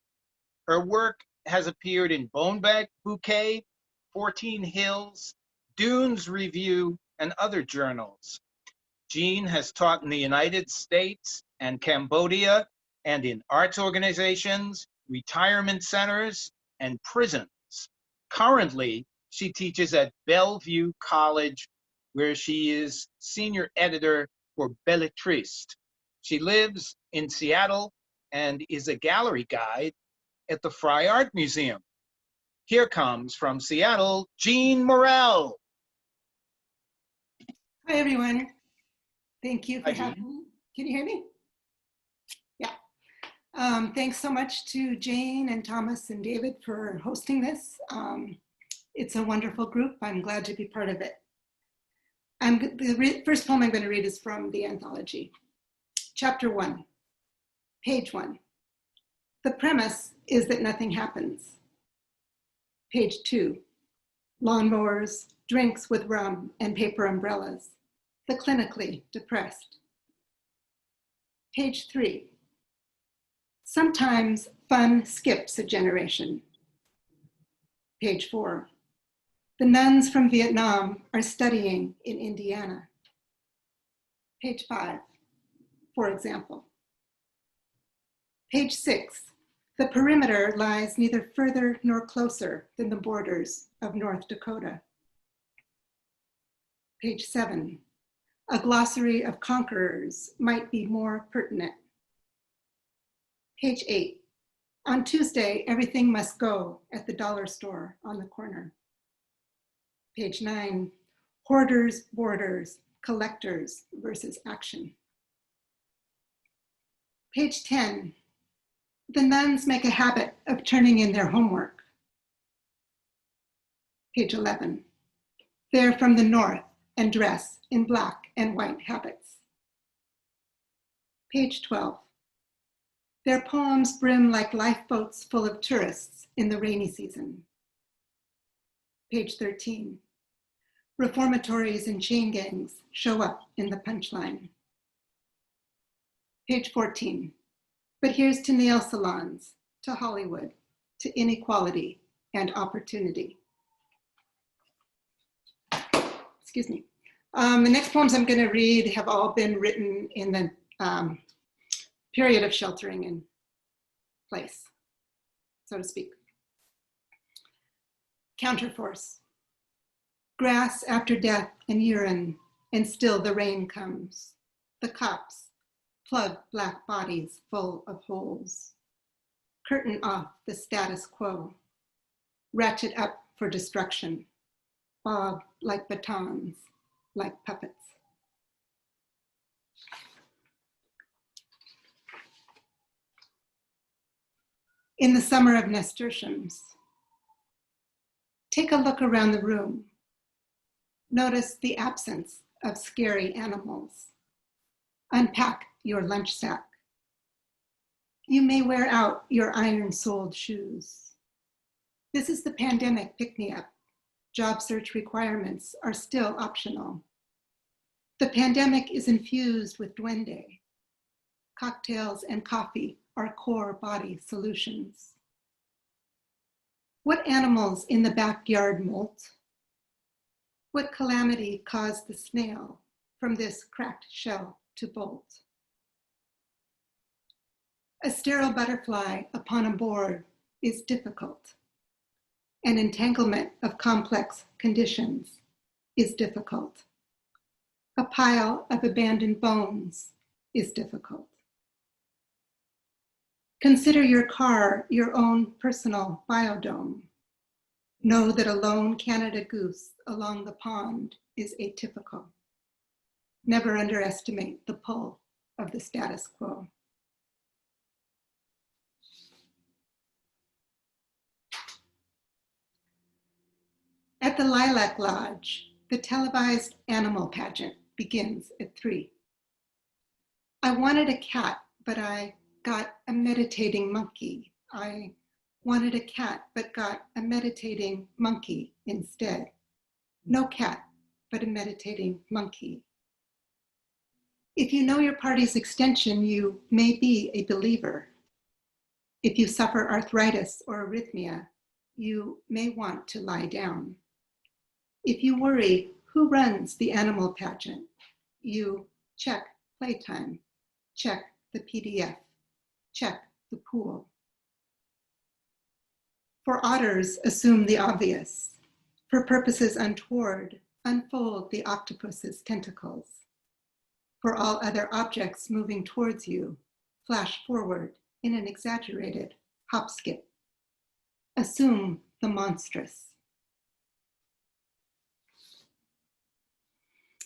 Her work has appeared in Bone Bouquet, 14 Hills, Dunes Review, and other journals. Jeanne has taught in the United States and Cambodia and in arts organizations, retirement centers, and prisons. Currently, she teaches at Bellevue College, where she is senior editor for Belletriste. She lives in Seattle and is a gallery guide at the Fry Art Museum. Here comes from Seattle, Jeanne Morel. Hi, everyone. Thank you for Hi, Jeanne. having me. Can you hear me? Yeah. Thanks so much to Jane and Thomas and David for hosting this. It's a wonderful group. I'm glad to be part of it. The first poem I'm going to read is from the anthology. Chapter 1, page 1. The premise is that nothing happens. Page 2, lawnmowers, drinks with rum and paper umbrellas, the clinically depressed. Page 3, sometimes fun skips a generation. Page 4, the nuns from Vietnam are studying in Indiana. Page 5, for example. Page 6, the perimeter lies neither further nor closer than the borders of North Dakota. Page 7, a glossary of conquerors might be more pertinent. Page 8, on Tuesday, everything must go at the dollar store on the corner. Page 9, hoarders, borders, collectors versus action. Page 10, the nuns make a habit of turning in their homework. Page 11, they're from the north and dress in black and white habits. Page 12, their poems brim like lifeboats full of tourists in the rainy season. Page 13, reformatories and chain gangs show up in the punchline. Page 14, but here's to nail salons, to Hollywood, to inequality and opportunity. Excuse me. The next poems I'm going to read have all been written in the period of sheltering in place, so to speak. Counterforce. Grass after death and urine, and still the rain comes. The cops plug black bodies full of holes. Curtain off the status quo. Ratchet up for destruction. Bob like batons, like puppets. In the summer of nasturtiums, take a look around the room. Notice the absence of scary animals. Unpack your lunch sack. You may wear out your iron-soled shoes. This is the pandemic pick-me-up. Job search requirements are still optional. The pandemic is infused with duende. Cocktails and coffee are core body solutions. What animals in the backyard molt? What calamity caused the snail from this cracked shell to bolt? A sterile butterfly upon a board is difficult. An entanglement of complex conditions is difficult. A pile of abandoned bones is difficult. Consider your car your own personal biodome. Know that a lone Canada goose along the pond is atypical. Never underestimate the pull of the status quo. At the Lilac Lodge, the televised animal pageant begins at 3. I wanted a cat, but I got a meditating monkey. I wanted a cat, but got a meditating monkey instead. No cat, but a meditating monkey. If you know your party's extension, you may be a believer. If you suffer arthritis or arrhythmia, you may want to lie down. If you worry, who runs the animal pageant? You check playtime, check the PDF, check the pool. For otters, assume the obvious. For purposes untoward, unfold the octopus's tentacles. For all other objects moving towards you, flash forward in an exaggerated hop skip. Assume the monstrous.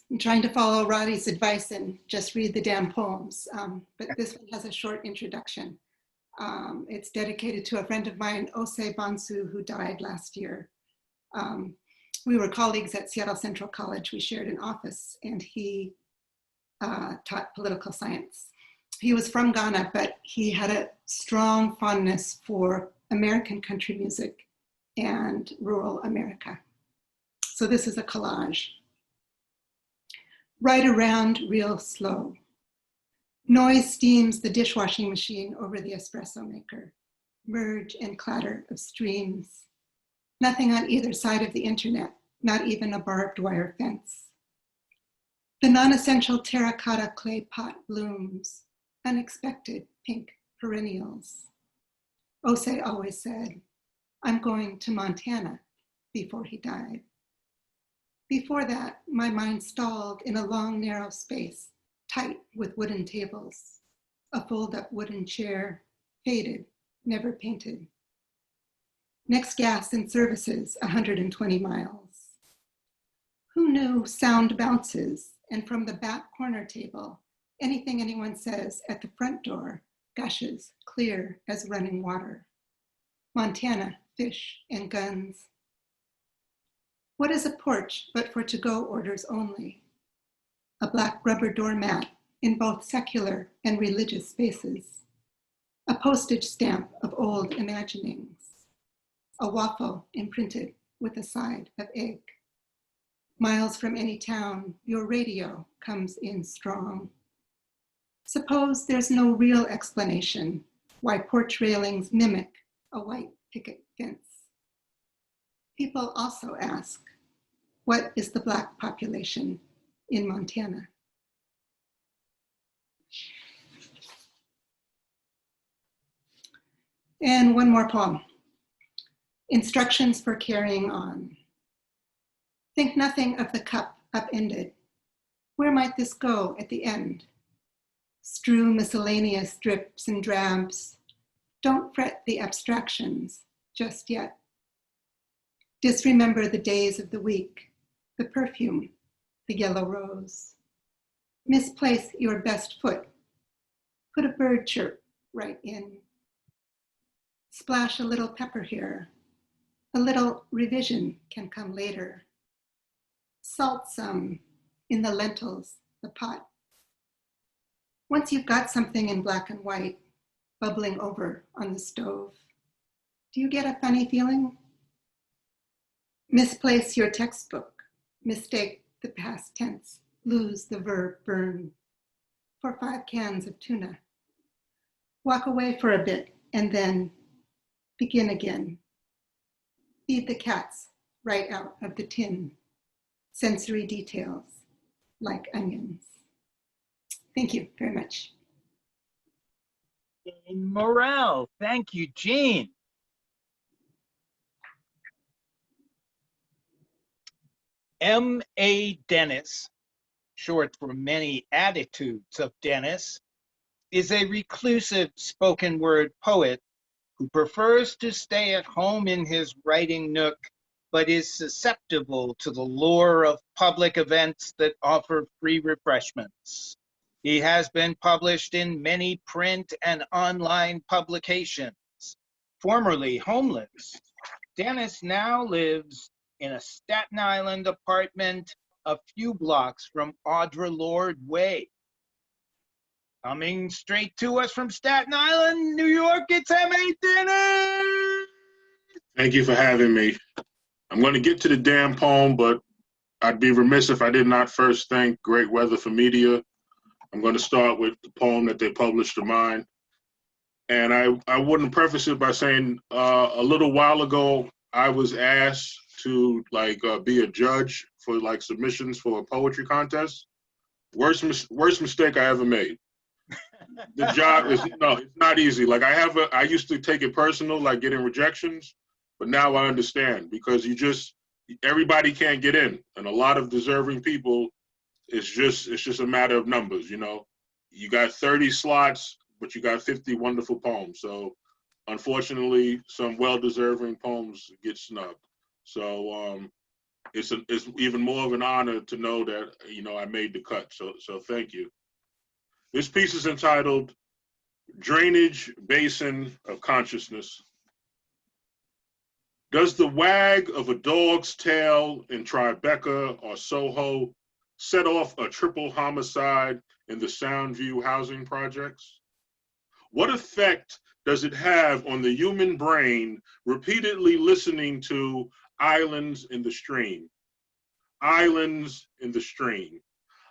I'm trying to follow Roddy's advice and just read the damn poems, but this one has a short introduction. It's dedicated to a friend of mine, Osei Bonsu, who died last year. We were colleagues at Seattle Central College. We shared an office, and he taught political science. He was from Ghana, but he had a strong fondness for American country music and rural America. So this is a collage. Right around real slow. Noise steams the dishwashing machine over the espresso maker. Merge and clatter of streams. Nothing on either side of the internet, not even a barbed wire fence. The non-essential terracotta clay pot blooms, unexpected pink perennials. Ose always said, "I'm going to Montana," before he died. Before that, my mind stalled in a long, narrow space, tight with wooden tables, a fold-up wooden chair, faded, never painted. Next gas and services, 120 miles. Who knew sound bounces, and from the back corner table, anything anyone says at the front door gushes clear as running water. Montana, fish and guns. What is a porch but for to-go orders only? A black rubber doormat in both secular and religious spaces. A postage stamp of old imaginings. A waffle imprinted with a side of egg. Miles from any town, your radio comes in strong. Suppose there's no real explanation why porch railings mimic a white picket fence. People also ask, what is the Black population in Montana? And one more poem. Instructions for carrying on. Think nothing of the cup upended. Where might this go at the end? Strew miscellaneous drips and drabs. Don't fret the abstractions just yet. Disremember the days of the week, the perfume, the yellow rose. Misplace your best foot. Put a bird chirp right in. Splash a little pepper here. A little revision can come later. Salt some in the lentils, the pot. Once you've got something in black and white, bubbling over on the stove, do you get a funny feeling? Misplace your textbook, mistake the past tense, lose the verb burn for 5 cans of tuna. Walk away for a bit and then begin again. Feed the cats right out of the tin. Sensory details like onions. Thank you very much. Morel, thank you, Jeanne. M.A. Dennis, short for Many Attitudes of Dennis, is a reclusive spoken word poet who prefers to stay at home in his writing nook, but is susceptible to the lure of public events that offer free refreshments. He has been published in many print and online publications. Formerly homeless, Dennis now lives in a Staten Island apartment a few blocks from Audre Lorde Way. Coming straight to us from Staten Island, New York, it's M.A. Dennis! Thank you for having me. I'm going to get to the damn poem, but I'd be remiss if I did not first thank Great Weather for Media. I'm going to start with the poem that they published of mine. And I wouldn't preface it by saying a little while ago, I was asked to be a judge for submissions for a poetry contest. Worst mistake I ever made. The job is, it's not easy. I used to take it personal, getting rejections, but now I understand because everybody can't get in. And a lot of deserving people, it's just a matter of numbers, You got 30 slots, but you got 50 wonderful poems. So unfortunately, some well-deserving poems get snubbed. So it's even more of an honor to know that, I made the cut. So thank you. This piece is entitled Drainage Basin of Consciousness. Does the wag of a dog's tail in Tribeca or Soho set off a triple homicide in the Soundview housing projects? What effect does it have on the human brain repeatedly listening to islands in the stream? Islands in the stream.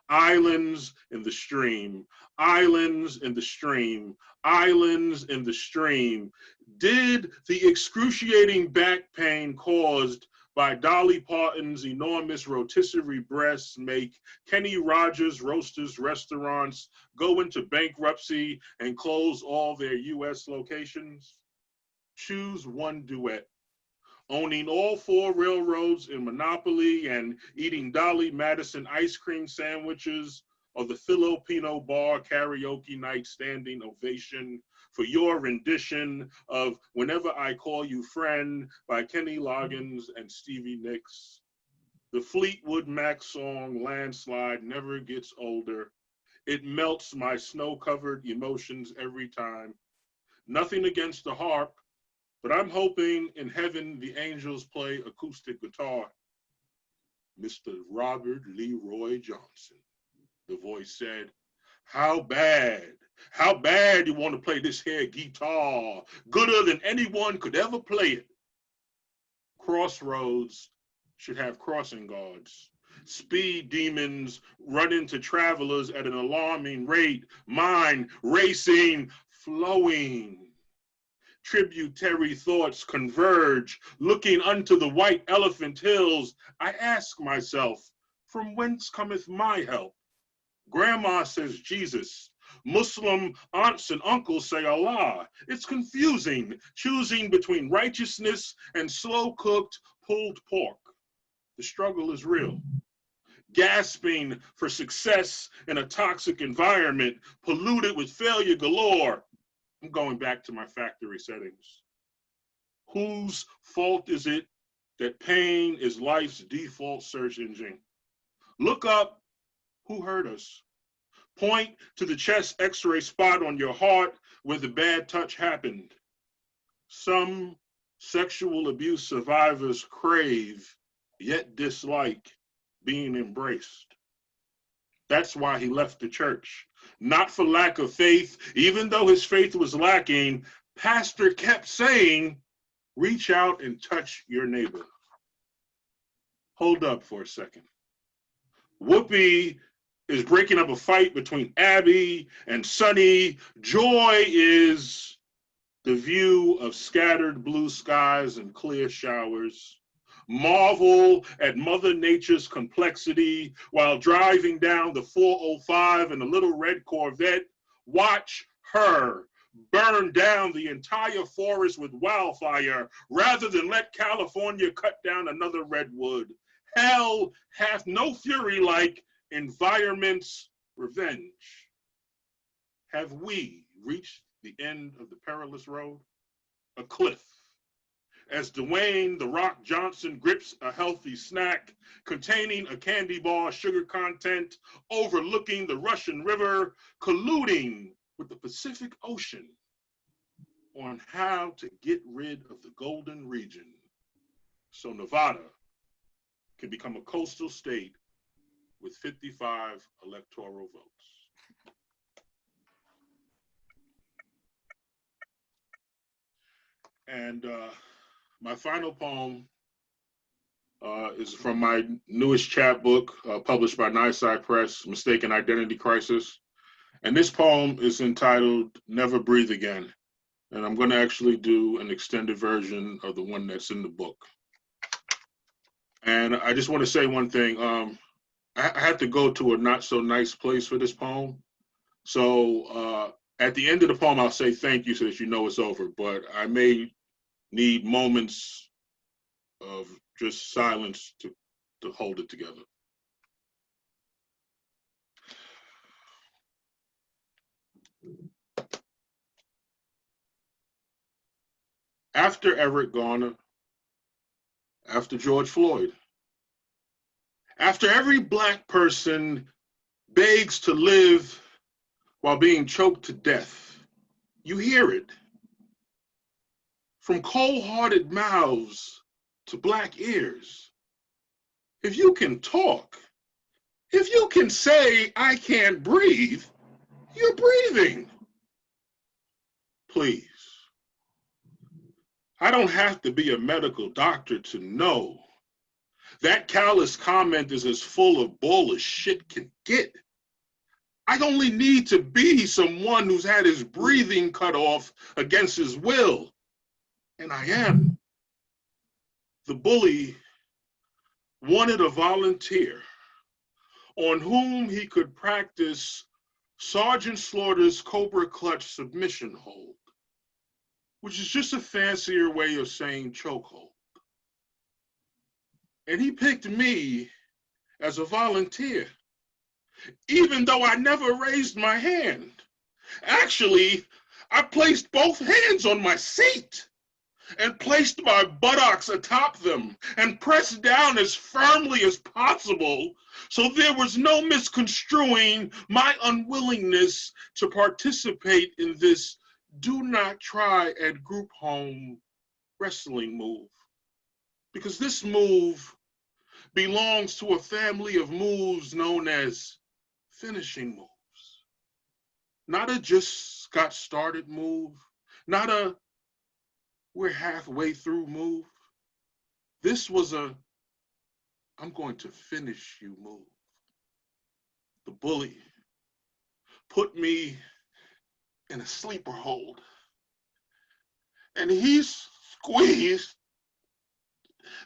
Islands in the stream, islands in the stream, islands in the stream. Did the excruciating back pain caused by Dolly Parton's enormous rotisserie breasts make Kenny Rogers Roasters restaurants go into bankruptcy and close all their US locations? Choose one duet. Owning all 4 railroads in monopoly and eating Dolly Madison ice cream sandwiches, or the Filipino bar karaoke night standing ovation for your rendition of Whenever I Call You Friend by Kenny Loggins and Stevie Nicks. The Fleetwood Mac song Landslide never gets older. It melts my snow-covered emotions every time. Nothing against the harp, but I'm hoping in heaven the angels play acoustic guitar. Mr. Robert Leroy Johnson, the voice said, how bad you want to play this here guitar, gooder than anyone could ever play it. Crossroads should have crossing guards. Speed demons run into travelers at an alarming rate, mind racing, flowing. Tributary thoughts converge, looking unto the white elephant hills. I ask myself, from whence cometh my help? Grandma says Jesus. Muslim aunts and uncles say Allah. It's confusing, choosing between righteousness and slow-cooked pulled pork. The struggle is real. Gasping for success in a toxic environment, polluted with failure galore. I'm going back to my factory settings. Whose fault is it that pain is life's default search engine? Look up who hurt us. Point to the chest x-ray spot on your heart where the bad touch happened. Some sexual abuse survivors crave, yet dislike, being embraced. That's why he left the church. Not for lack of faith, even though his faith was lacking, pastor kept saying, reach out and touch your neighbor. Hold up for a second. Whoopi is breaking up a fight between Abby and Sonny. Joy is the view of scattered blue skies and clear showers. Marvel at Mother Nature's complexity while driving down the 405 in a little red Corvette. Watch her burn down the entire forest with wildfire rather than let California cut down another redwood. Hell hath no fury like environment's revenge. Have we reached the end of the perilous road? A cliff. As Dwayne "The Rock" Johnson grips a healthy snack containing a candy bar sugar content, overlooking the Russian River, colluding with the Pacific Ocean on how to get rid of the Golden Region so Nevada can become a coastal state with 55 electoral votes. And my final poem is from my newest chapbook, published by Nyside Press, Mistaken Identity Crisis. And this poem is entitled Never Breathe Again. And I'm going to actually do an extended version of the one that's in the book. And I just want to say one thing. I had to go to a not so nice place for this poem. So at the end of the poem, I'll say thank you so that you know it's over. But I may need moments of just silence to hold it together. After Eric Garner, after George Floyd, after every Black person begs to live while being choked to death, you hear it. From cold-hearted mouths to Black ears. If you can talk, If you can say, I can't breathe, you're breathing. Please. I don't have to be a medical doctor to know that callous comment is as full of bull as shit can get. I only need to be someone who's had his breathing cut off against his will. And I am. The bully wanted a volunteer on whom he could practice Sergeant Slaughter's Cobra Clutch submission hold, which is just a fancier way of saying chokehold. And he picked me as a volunteer, even though I never raised my hand. Actually, I placed both hands on my seat and placed my buttocks atop them and pressed down as firmly as possible so there was no misconstruing my unwillingness to participate in this do not try at group home wrestling move. Because this move belongs to a family of moves known as finishing moves. Not a just got started move, not a we're halfway through move. This was a I'm going to finish you move. The bully put me in a sleeper hold and he squeezed.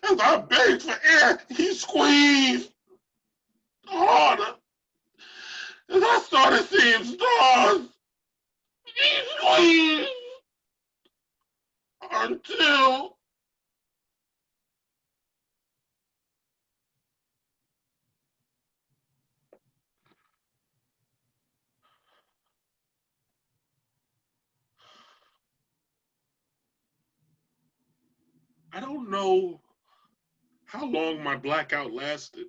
As I begged for air, he squeezed harder. As I started seeing stars, he squeezed until I don't know how long my blackout lasted.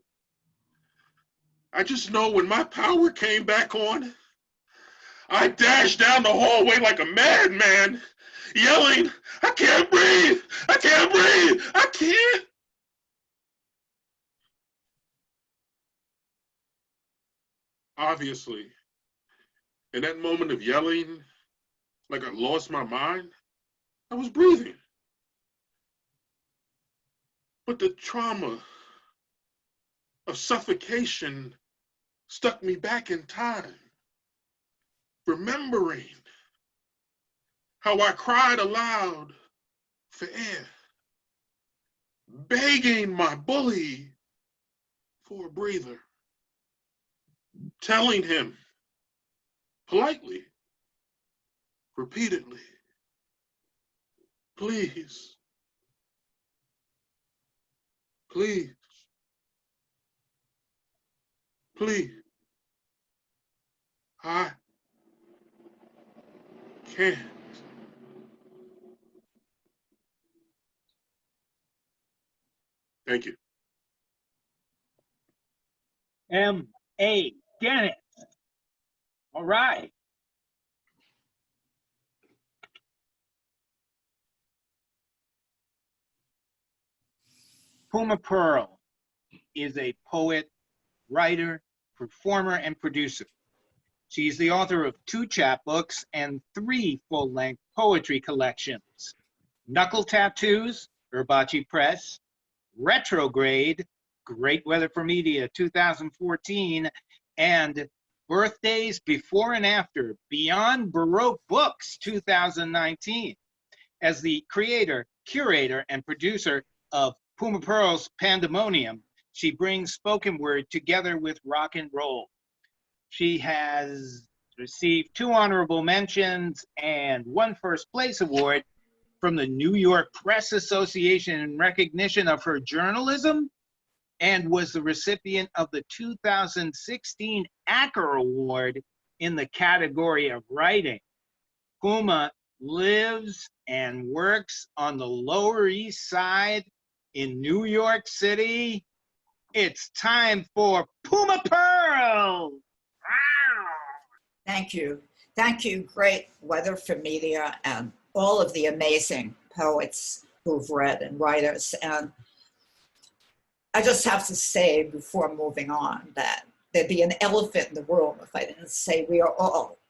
I just know when my power came back on, I dashed down the hallway like a madman, yelling, I can't breathe, I can't breathe, I can't. Obviously, in that moment of yelling, like I lost my mind, I was breathing. But the trauma of suffocation stuck me back in time, remembering how I cried aloud for air, begging my bully for a breather, telling him politely, repeatedly, please, please, please, I can't. Thank you. M.A. Dennis. All right. Puma Perl is a poet, writer, performer, and producer. She's the author of 2 chapbooks and 3 full-length poetry collections. Knuckle Tattoos, Urbachi Press, Retrograde, Great Weather for Media, 2014, and Birthdays Before and After, Beyond Baroque Books, 2019. As the creator, curator, and producer of Puma Perl's Pandemonium, she brings spoken word together with rock and roll. She has received 2 honorable mentions and 1 first place award from the New York Press Association in recognition of her journalism, and was the recipient of the 2016 Acker Award in the category of writing. Puma lives and works on the Lower East Side in New York City. It's time for Puma Perl! Thank you. Thank you, Great Weather for Media, and all of the amazing poets who've read and writers. And I just have to say before moving on that there'd be an elephant in the room if I didn't say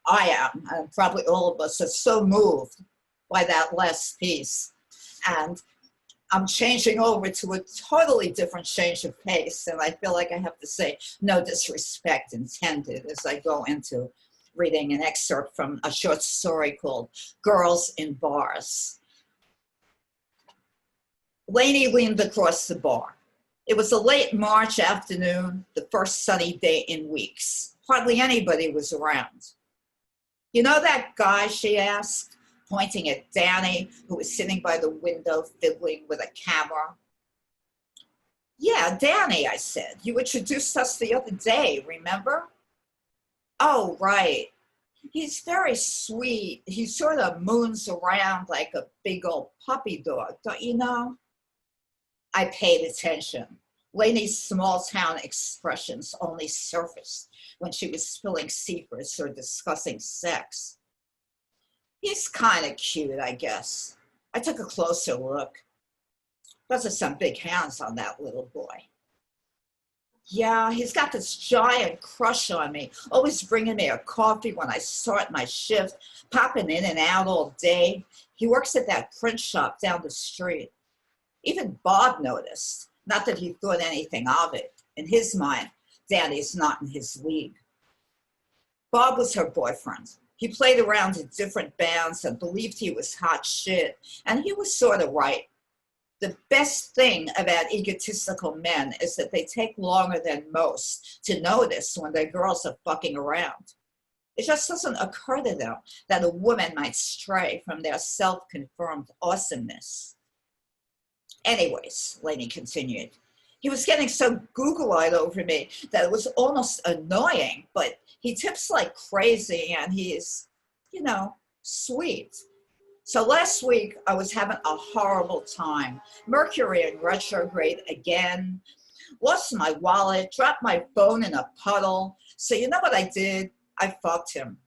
I am, and probably all of us are so moved by that last piece. And I'm changing over to a totally different change of pace, and I feel like I have to say no disrespect intended as I go into reading an excerpt from a short story called Girls in Bars. Lainey leaned across the bar. It was a late March afternoon, the first sunny day in weeks. Hardly anybody was around. You know that guy, she asked, pointing at Danny, who was sitting by the window fiddling with a camera. Yeah, Danny, I said. You introduced us the other day, remember? Oh, right. He's very sweet. He sort of moons around like a big old puppy dog, don't you know? I paid attention. Lainey's small town expressions only surfaced when she was spilling secrets or discussing sex. He's kind of cute, I guess. I took a closer look. Those are some big hands on that little boy. Yeah, he's got this giant crush on me, always bringing me a coffee when I start my shift, popping in and out all day. He works at that print shop down the street. Even Bob noticed, not that he thought anything of it. In his mind, Danny's not in his league. Bob was her boyfriend. He played around in different bands and believed he was hot shit, and he was sort of right. The best thing about egotistical men is that they take longer than most to notice when their girls are fucking around. It just doesn't occur to them that a woman might stray from their self-confirmed awesomeness. Anyways, Lainey continued, he was getting so Google-eyed over me that it was almost annoying, but he tips like crazy and he's, you know, sweet. So last week, I was having a horrible time. Mercury in retrograde again. Lost my wallet, dropped my phone in a puddle. So you know what I did? I fucked him.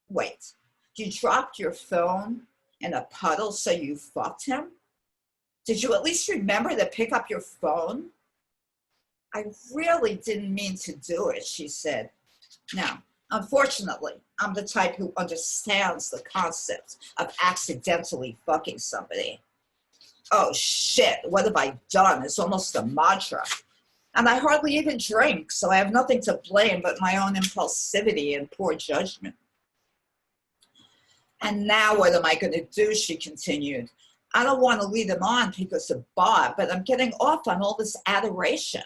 Wait, you dropped your phone in a puddle so you fucked him? Did you at least remember to pick up your phone? I really didn't mean to do it, she said. Now, unfortunately, I'm the type who understands the concept of accidentally fucking somebody. Oh shit, what have I done? It's almost a mantra. And I hardly even drink, so I have nothing to blame but my own impulsivity and poor judgment. And now what am I going to do, she continued. I don't want to lead him on because of Bob, but I'm getting off on all this adoration.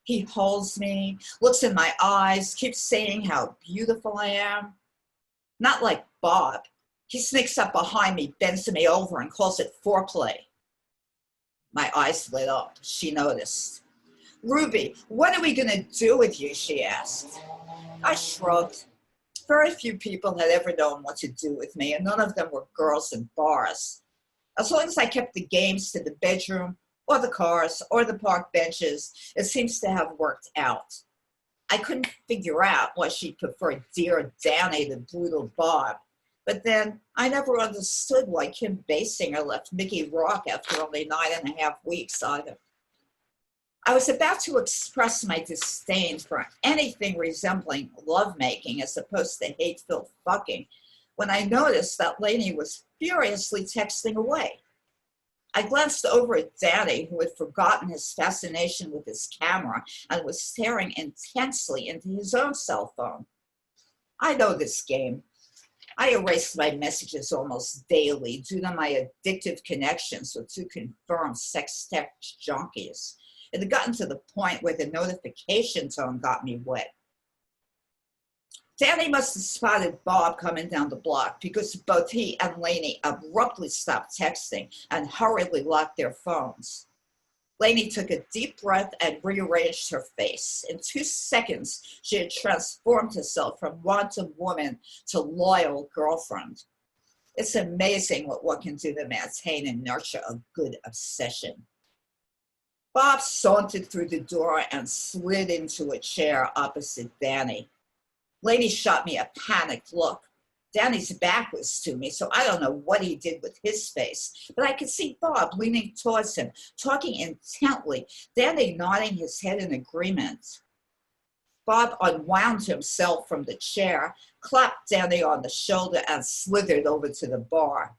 He holds me, looks in my eyes, keeps saying how beautiful I am. Not like Bob. He sneaks up behind me, bends me over, and calls it foreplay. My eyes lit up. She noticed. Ruby, what are we going to do with you, she asked. I shrugged. Very few people had ever known what to do with me, and none of them were girls in bars. As long as I kept the games to the bedroom, or the cars, or the park benches, it seems to have worked out. I couldn't figure out why she preferred dear Danny to brutal Bob, but then I never understood why Kim Basinger left Mickey Rourke after only 9.5 weeks either. I was about to express my disdain for anything resembling lovemaking as opposed to hate-filled fucking when I noticed that Lainey was furiously texting away. I glanced over at Danny, who had forgotten his fascination with his camera and was staring intensely into his own cell phone. I know this game. I erased my messages almost daily due to my addictive connections with two confirmed sex text junkies. It had gotten to the point where the notification tone got me wet. Danny must have spotted Bob coming down the block because both he and Lainey abruptly stopped texting and hurriedly locked their phones. Lainey took a deep breath and rearranged her face. In 2 seconds, she had transformed herself from wanton woman to loyal girlfriend. It's amazing what one can do to maintain and nurture a good obsession. Bob sauntered through the door and slid into a chair opposite Danny. Lainey shot me a panicked look. Danny's back was to me, so I don't know what he did with his face, but I could see Bob leaning towards him, talking intently, Danny nodding his head in agreement. Bob unwound himself from the chair, clapped Danny on the shoulder, and slithered over to the bar.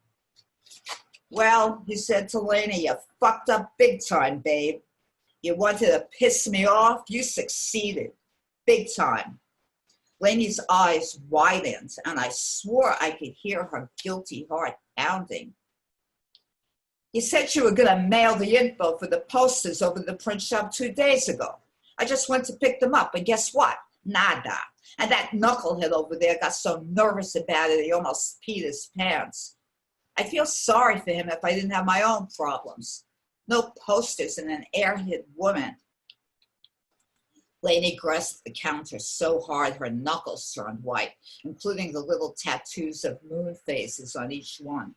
Well, he said to Laney, you fucked up big time, babe. You wanted to piss me off? You succeeded. Big time. Laney's eyes widened, and I swore I could hear her guilty heart pounding. You said you were going to mail the info for the posters over to the print shop 2 days ago. I just went to pick them up, and guess what? Nada. And that knucklehead over there got so nervous about it, he almost peed his pants. I feel sorry for him if I didn't have my own problems. No posters and an airhead woman. Laney grasped the counter so hard her knuckles turned white, including the little tattoos of moon phases on each one.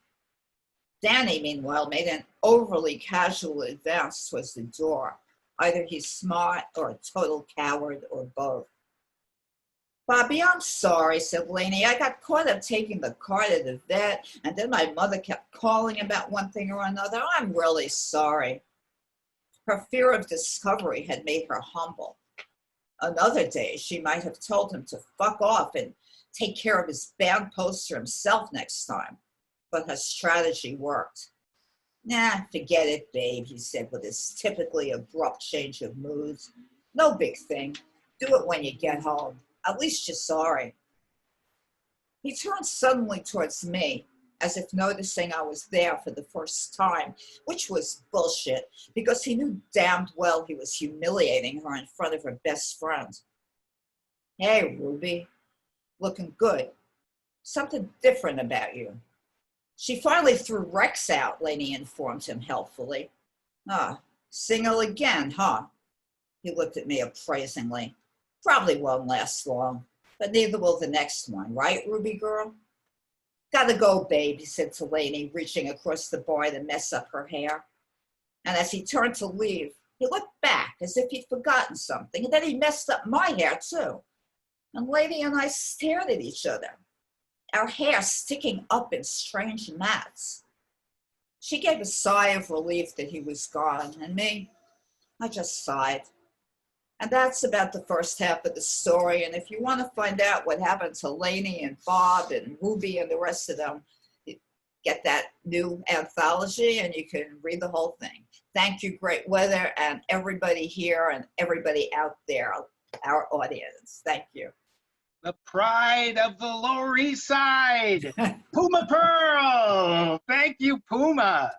Danny, meanwhile, made an overly casual advance towards the door. Either he's smart or a total coward or both. Bobby, I'm sorry, said Laney. I got caught up taking the car to the vet, and then my mother kept calling about one thing or another. I'm really sorry. Her fear of discovery had made her humble. Another day, she might have told him to fuck off and take care of his band poster himself next time. But her strategy worked. Nah, forget it, babe, he said with his typically abrupt change of moods. No big thing. Do it when you get home. At least you're sorry. He turned suddenly towards me, as if noticing I was there for the first time, which was bullshit, because he knew damned well he was humiliating her in front of her best friend. Hey, Ruby. Looking good. Something different about you. She finally threw Rex out, Laney informed him helpfully. Ah, single again, huh? He looked at me appraisingly. Probably won't last long, but neither will the next one, right, Ruby girl? Gotta go, babe, he said to Laney, reaching across the bar to mess up her hair. And as he turned to leave, he looked back as if he'd forgotten something, and then he messed up my hair too. And Laney and I stared at each other, our hair sticking up in strange mats. She gave a sigh of relief that he was gone, and me, I just sighed. And that's about the first half of the story. And if you want to find out what happened to Laney and Bob and Ruby and the rest of them, get that new anthology and you can read the whole thing. Thank you, Great Weather, and everybody here and everybody out there, our audience. Thank you. The pride of the Lower East Side, Puma Perl. Thank you, Puma.